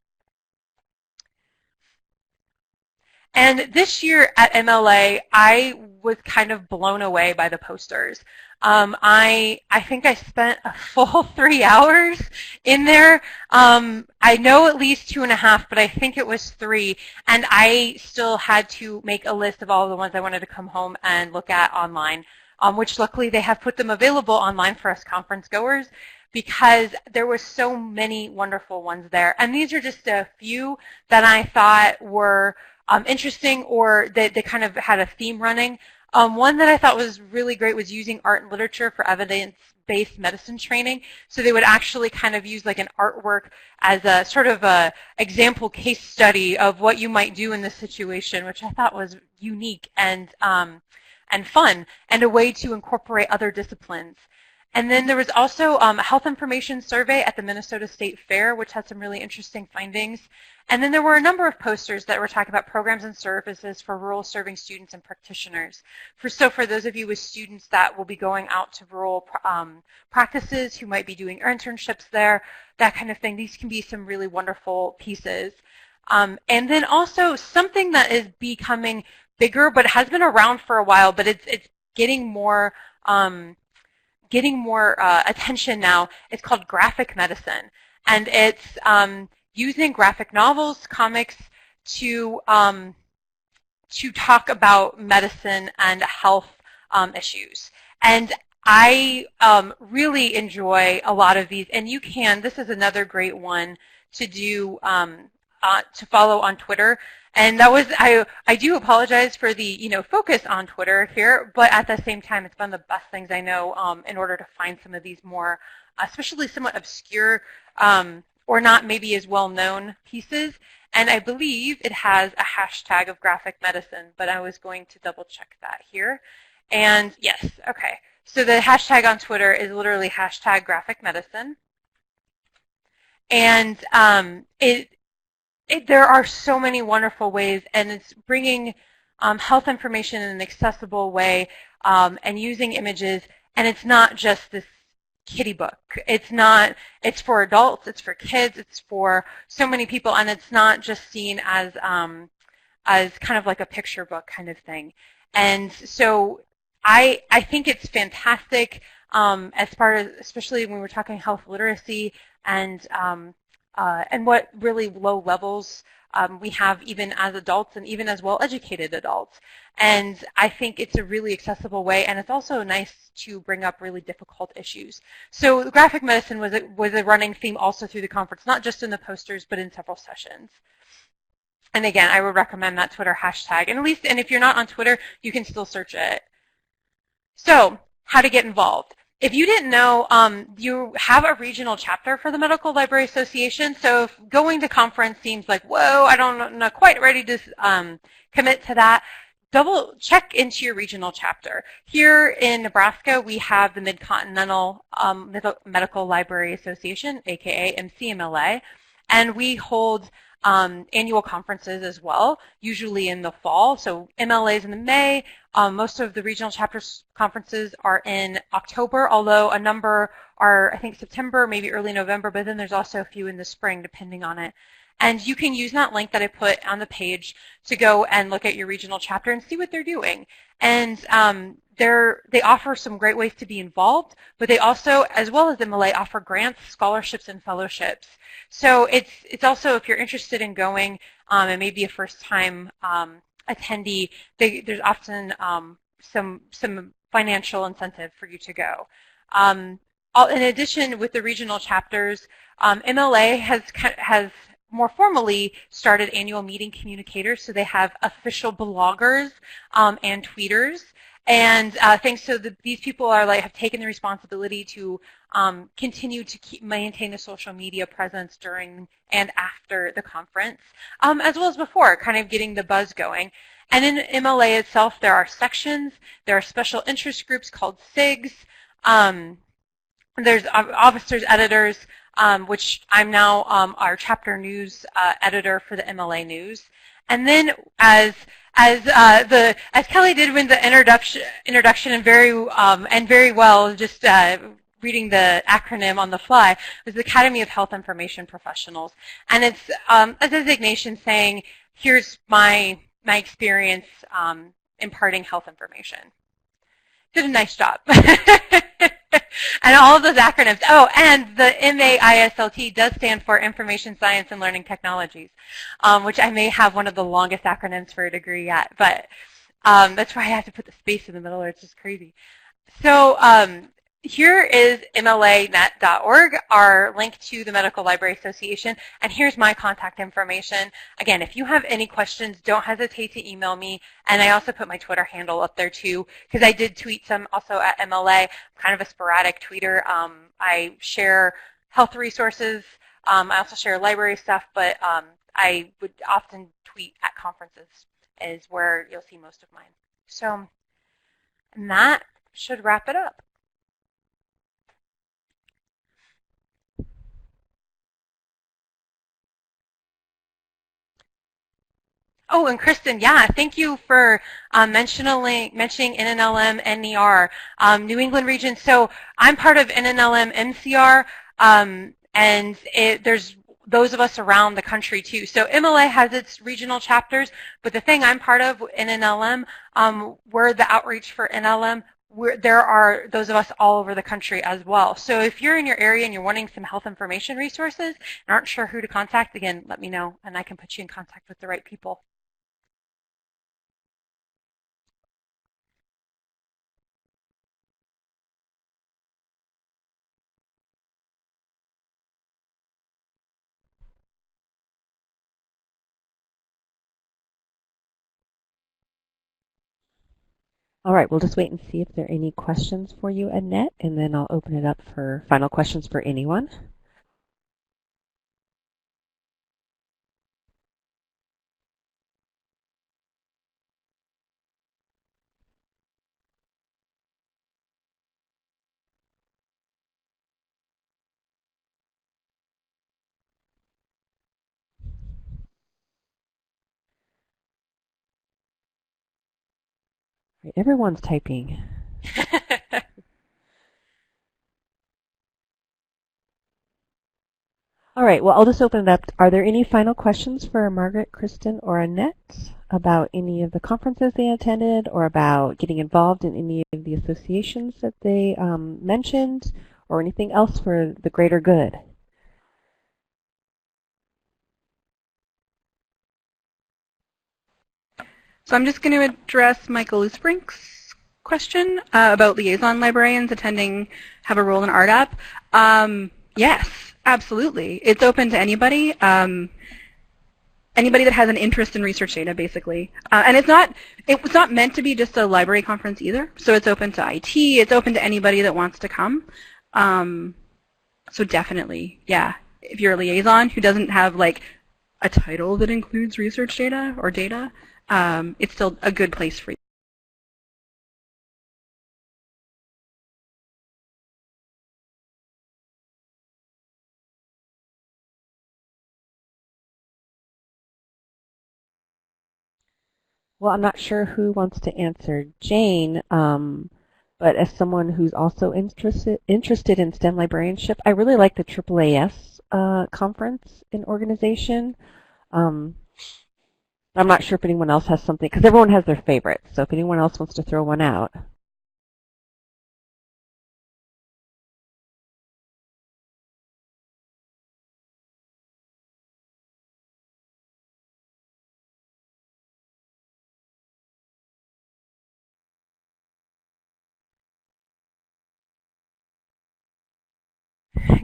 And this year at MLA, I was kind of blown away by the posters. I think I spent a full 3 hours in there. I know at least 2.5, but I think it was 3. And I still had to make a list of all the ones I wanted to come home and look at online, which luckily they have put them available online for us conference goers, because there were so many wonderful ones there. And these are just a few that I thought were interesting, or they kind of had a theme running. One that I thought was really great was using art and literature for evidence-based medicine training. So they would actually kind of use like an artwork as a sort of a example case study of what you might do in this situation, which I thought was unique and fun, and a way to incorporate other disciplines. And then there was also a health information survey at the Minnesota State Fair, which had some really interesting findings. And then there were a number of posters that were talking about programs and services for rural serving students and practitioners. So for those of you with students that will be going out to rural practices, who might be doing internships there, that kind of thing, these can be some really wonderful pieces. And then also something that is becoming bigger, but has been around for a while, but it's getting more attention now. It's called graphic medicine, and it's using graphic novels, comics to talk about medicine and health issues. And I really enjoy a lot of these, and you can. This is another great one to do to follow on Twitter. And that was, I do apologize for the, focus on Twitter here, but at the same time, it's one of the best things I know in order to find some of these more, especially somewhat obscure or not maybe as well-known pieces. And I believe it has a hashtag of graphic medicine, but I was going to double check that here. And yes, okay. So the hashtag on Twitter is literally hashtag graphic medicine. And there are so many wonderful ways, and it's bringing health information in an accessible way and using images. And it's not just this kiddie book. It's for adults, it's for kids, it's for so many people, and it's not just seen as kind of like a picture book kind of thing. And so I think it's fantastic as part of, especially when we're talking health literacy and what really low levels we have even as adults and even as well-educated adults. And I think it's a really accessible way, and it's also nice to bring up really difficult issues. So the graphic medicine was a running theme also through the conference, not just in the posters, but in several sessions. And again, I would recommend that Twitter hashtag. And if you're not on Twitter, you can still search it. So how to get involved. If you didn't know, you have a regional chapter for the Medical Library Association. So if going to conference seems like, whoa, I'm not quite ready to commit to that, double check into your regional chapter. Here in Nebraska, we have the Mid-Continental Medical Library Association, aka MCMLA, and we hold annual conferences as well, usually in the fall. So MLA is in the May. Most of the regional chapters conferences are in October, although a number are, I think, September, maybe early November, but then there's also a few in the spring, depending on it. And you can use that link that I put on the page to go and look at your regional chapter and see what they're doing. And they offer some great ways to be involved, but they also, as well as MLA, offer grants, scholarships, and fellowships. So it's also, if you're interested in going and maybe a first-time attendee, there's often some financial incentive for you to go. In addition, with the regional chapters, MLA has more formally started annual meeting communicators, so they have official bloggers and tweeters. And thanks to these people have taken the responsibility to continue to maintain a social media presence during and after the conference, as well as before, kind of getting the buzz going. And in MLA itself, there are sections. There are special interest groups called SIGs. There's officers, editors, which I'm now our chapter news editor for the MLA news. And then as Kelly did with the introduction and very well, just reading the acronym on the fly, was the Academy of Health Information Professionals. And it's a designation saying, here's my my experience imparting health information. Did a nice job. And all of those acronyms. Oh, and the MAISLT does stand for Information Science and Learning Technologies, which I may have one of the longest acronyms for a degree yet. But that's why I have to put the space in the middle, or it's just crazy. So here is mlanet.org, our link to the Medical Library Association, and here's my contact information. Again, if you have any questions, don't hesitate to email me, and I also put my Twitter handle up there too, because I did tweet some also at MLA. I'm kind of a sporadic tweeter. I share health resources. I also share library stuff, but I would often tweet at conferences is where you'll see most of mine. So, and that should wrap it up. Oh, and Kristen, yeah, thank you for mentioning NNLM, NER, New England region. So I'm part of NNLM, MCR, and there's those of us around the country too. So MLA has its regional chapters, but the thing I'm part of, NNLM, we're the outreach for NLM. There are those of us all over the country as well. So if you're in your area and you're wanting some health information resources and aren't sure who to contact, again, let me know and I can put you in contact with the right people. All right, we'll just wait and see if there are any questions for you, Annette, and then I'll open it up for final questions for anyone. Right, everyone's typing. All right, well, I'll just open it up. Are there any final questions for Margaret, Kristen, or Annette about any of the conferences they attended or about getting involved in any of the associations that they mentioned or anything else for the greater good? So I'm just going to address Michael Usbrink's question about liaison librarians have a role in RDAP. Yes, absolutely. It's open to anybody. Anybody that has an interest in research data, basically. And it was not meant to be just a library conference either. So it's open to IT. It's open to anybody that wants to come. So definitely, yeah. If you're a liaison who doesn't have like a title that includes research data or data, it's still a good place for you. Well, I'm not sure who wants to answer. Jane, but as someone who's also interested in STEM librarianship, I really like the AAAS conference and organization. I'm not sure if anyone else has something, because everyone has their favorites. So if anyone else wants to throw one out.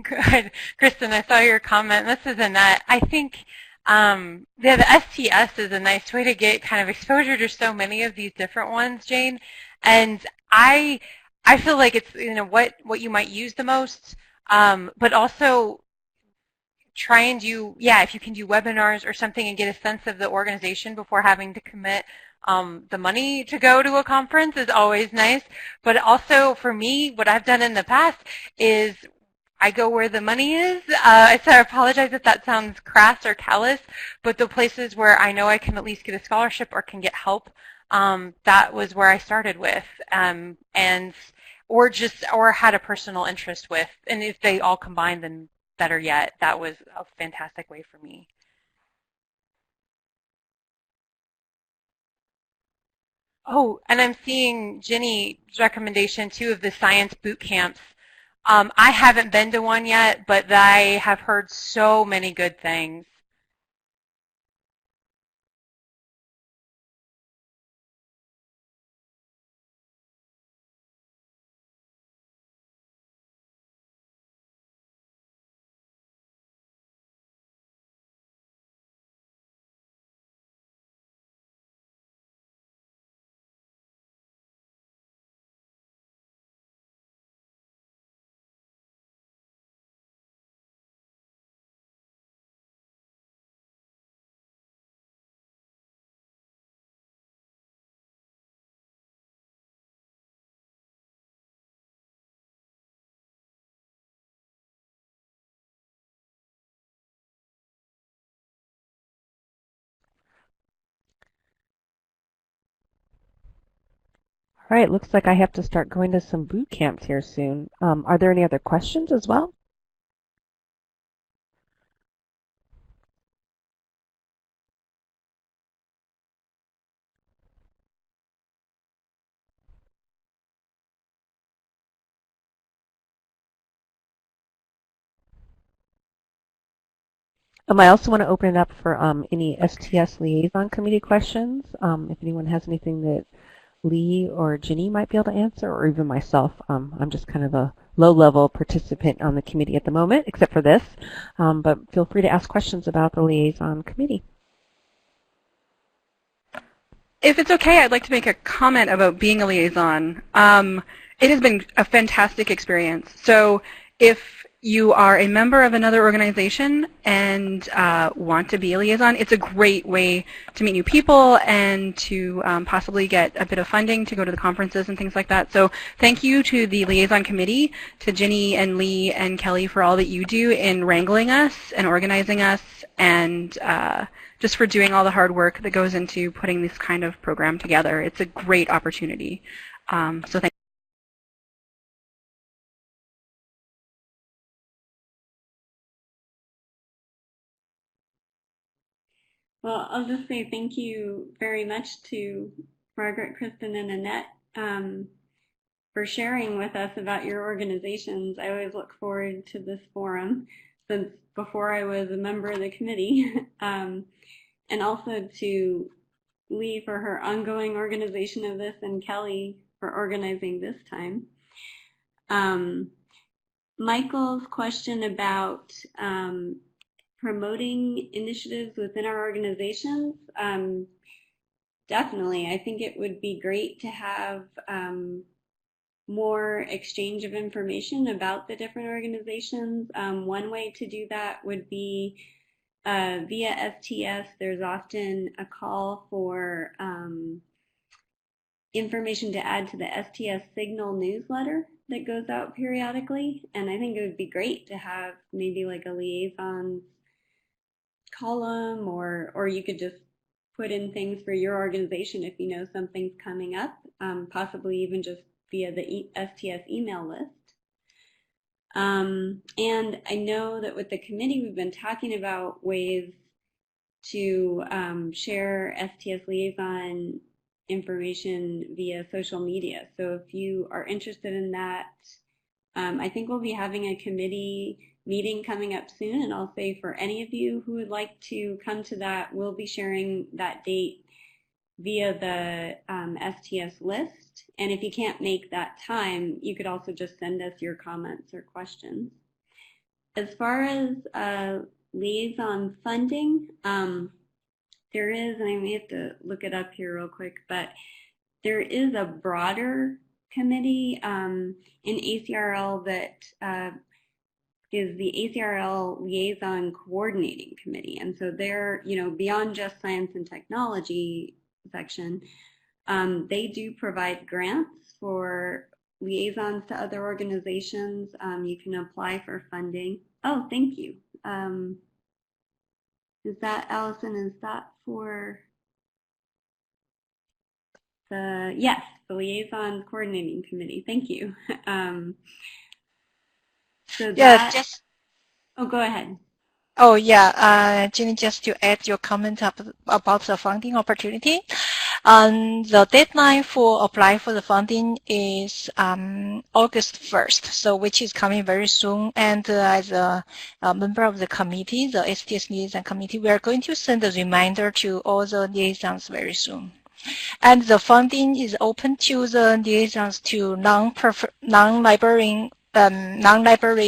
Good. Kristen, I saw your comment. This is Annette. I think yeah, the STS is a nice way to get kind of exposure to so many of these different ones, Jane. And I feel like it's what you might use the most, but also try and do, yeah, if you can do webinars or something and get a sense of the organization before having to commit the money to go to a conference is always nice. But also for me, what I've done in the past is I go where the money is. So I apologize if that sounds crass or callous, but the places where I know I can at least get a scholarship or can get help, that was where I started with, or had a personal interest with. And if they all combined, then better yet, that was a fantastic way for me. Oh, and I'm seeing Ginny's recommendation too of the science boot camps. I haven't been to one yet, but I have heard so many good things. All right, looks like I have to start going to some boot camps here soon. Are there any other questions as well? I also want to open it up for any STS liaison committee questions. If anyone has anything that Lee or Ginny might be able to answer, or even myself. I'm just kind of a low-level participant on the committee at the moment, except for this. But feel free to ask questions about the liaison committee. If it's okay, I'd like to make a comment about being a liaison. It has been a fantastic experience. So if you are a member of another organization and want to be a liaison, it's a great way to meet new people and to possibly get a bit of funding to go to the conferences and things like that. So thank you to the liaison committee, to Ginny and Lee and Kelly for all that you do in wrangling us and organizing us, and just for doing all the hard work that goes into putting this kind of program together. It's a great opportunity. So thank you. Well, I'll just say thank you very much to Margaret, Kristen, and Annette for sharing with us about your organizations. I always look forward to this forum since before I was a member of the committee. And also to Lee for her ongoing organization of this, and Kelly for organizing this time. Michael's question about promoting initiatives within our organizations, definitely. I think it would be great to have more exchange of information about the different organizations. One way to do that would be via STS. There's often a call for information to add to the STS Signal newsletter that goes out periodically, and I think it would be great to have maybe like a liaison column, or you could just put in things for your organization if you know something's coming up, possibly even just via the STS email list. And I know that with the committee we've been talking about ways to share STS liaison information via social media. So if you are interested in that, I think we'll be having a committee meeting coming up soon, and I'll say for any of you who would like to come to that, we'll be sharing that date via the STS list. And if you can't make that time, you could also just send us your comments or questions. As far as liaison funding, there is, and I may have to look it up here real quick, but there is a broader committee in ACRL that is the ACRL Liaison Coordinating Committee. And so they're, beyond just science and technology section, they do provide grants for liaisons to other organizations. You can apply for funding. Oh, thank you. Is that, Allison, is that for yes, the Liaison Coordinating Committee. Thank you. So that, oh, go ahead. Oh, yeah, Jenny, just to add your comment about the funding opportunity. The deadline for applying for the funding is August 1st, so which is coming very soon. And as a member of the committee, the STS Liaison Committee, we are going to send a reminder to all the liaisons very soon. And the funding is open to the liaisons to non-library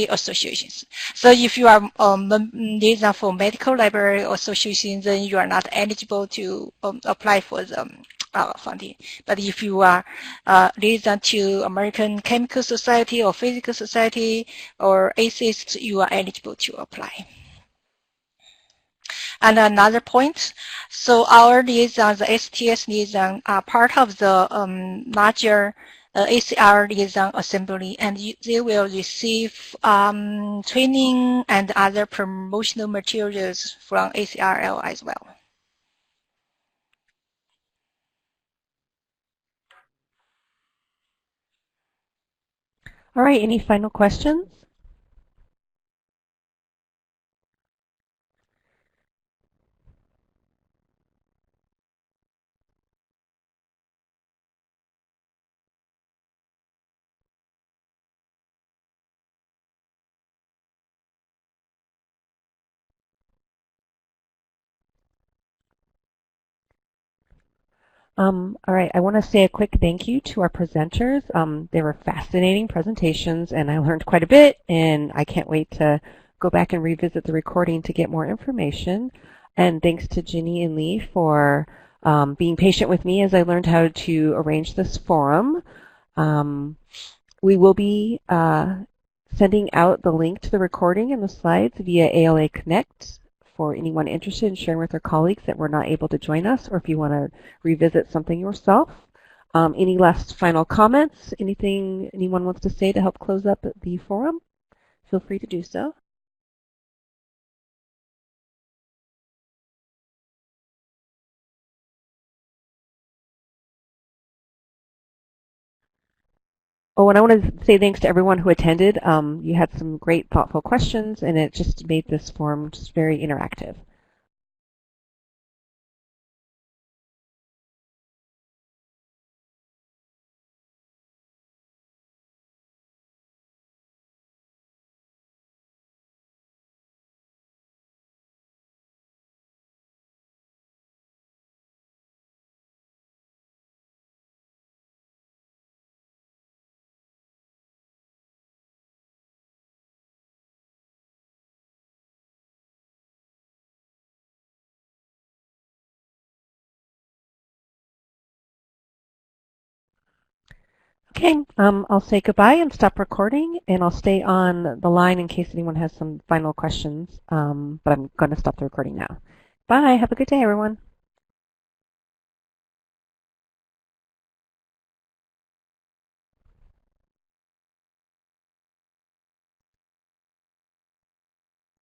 associations. So if you are liaison for medical library associations, then you are not eligible to apply for the funding. But if you are liaison to American Chemical Society or Physical Society or ACIS, you are eligible to apply. And another point, so our liaisons, the STS liaison, are part of the larger ACRL liaison assembly, and they will receive training and other promotional materials from ACRL as well. All right, any final questions? All right, I want to say a quick thank you to our presenters. They were fascinating presentations, and I learned quite a bit, and I can't wait to go back and revisit the recording to get more information. And thanks to Ginny and Lee for being patient with me as I learned how to arrange this forum. We will be sending out the link to the recording and the slides via ALA Connect for anyone interested in sharing with their colleagues that were not able to join us, or if you want to revisit something yourself. Any last final comments? Anything anyone wants to say to help close up the forum? Feel free to do so. Oh, and I want to say thanks to everyone who attended. You had some great, thoughtful questions, and it just made this forum just very interactive. Okay, I'll say goodbye and stop recording, and I'll stay on the line in case anyone has some final questions, but I'm going to stop the recording now. Bye. Have a good day, everyone.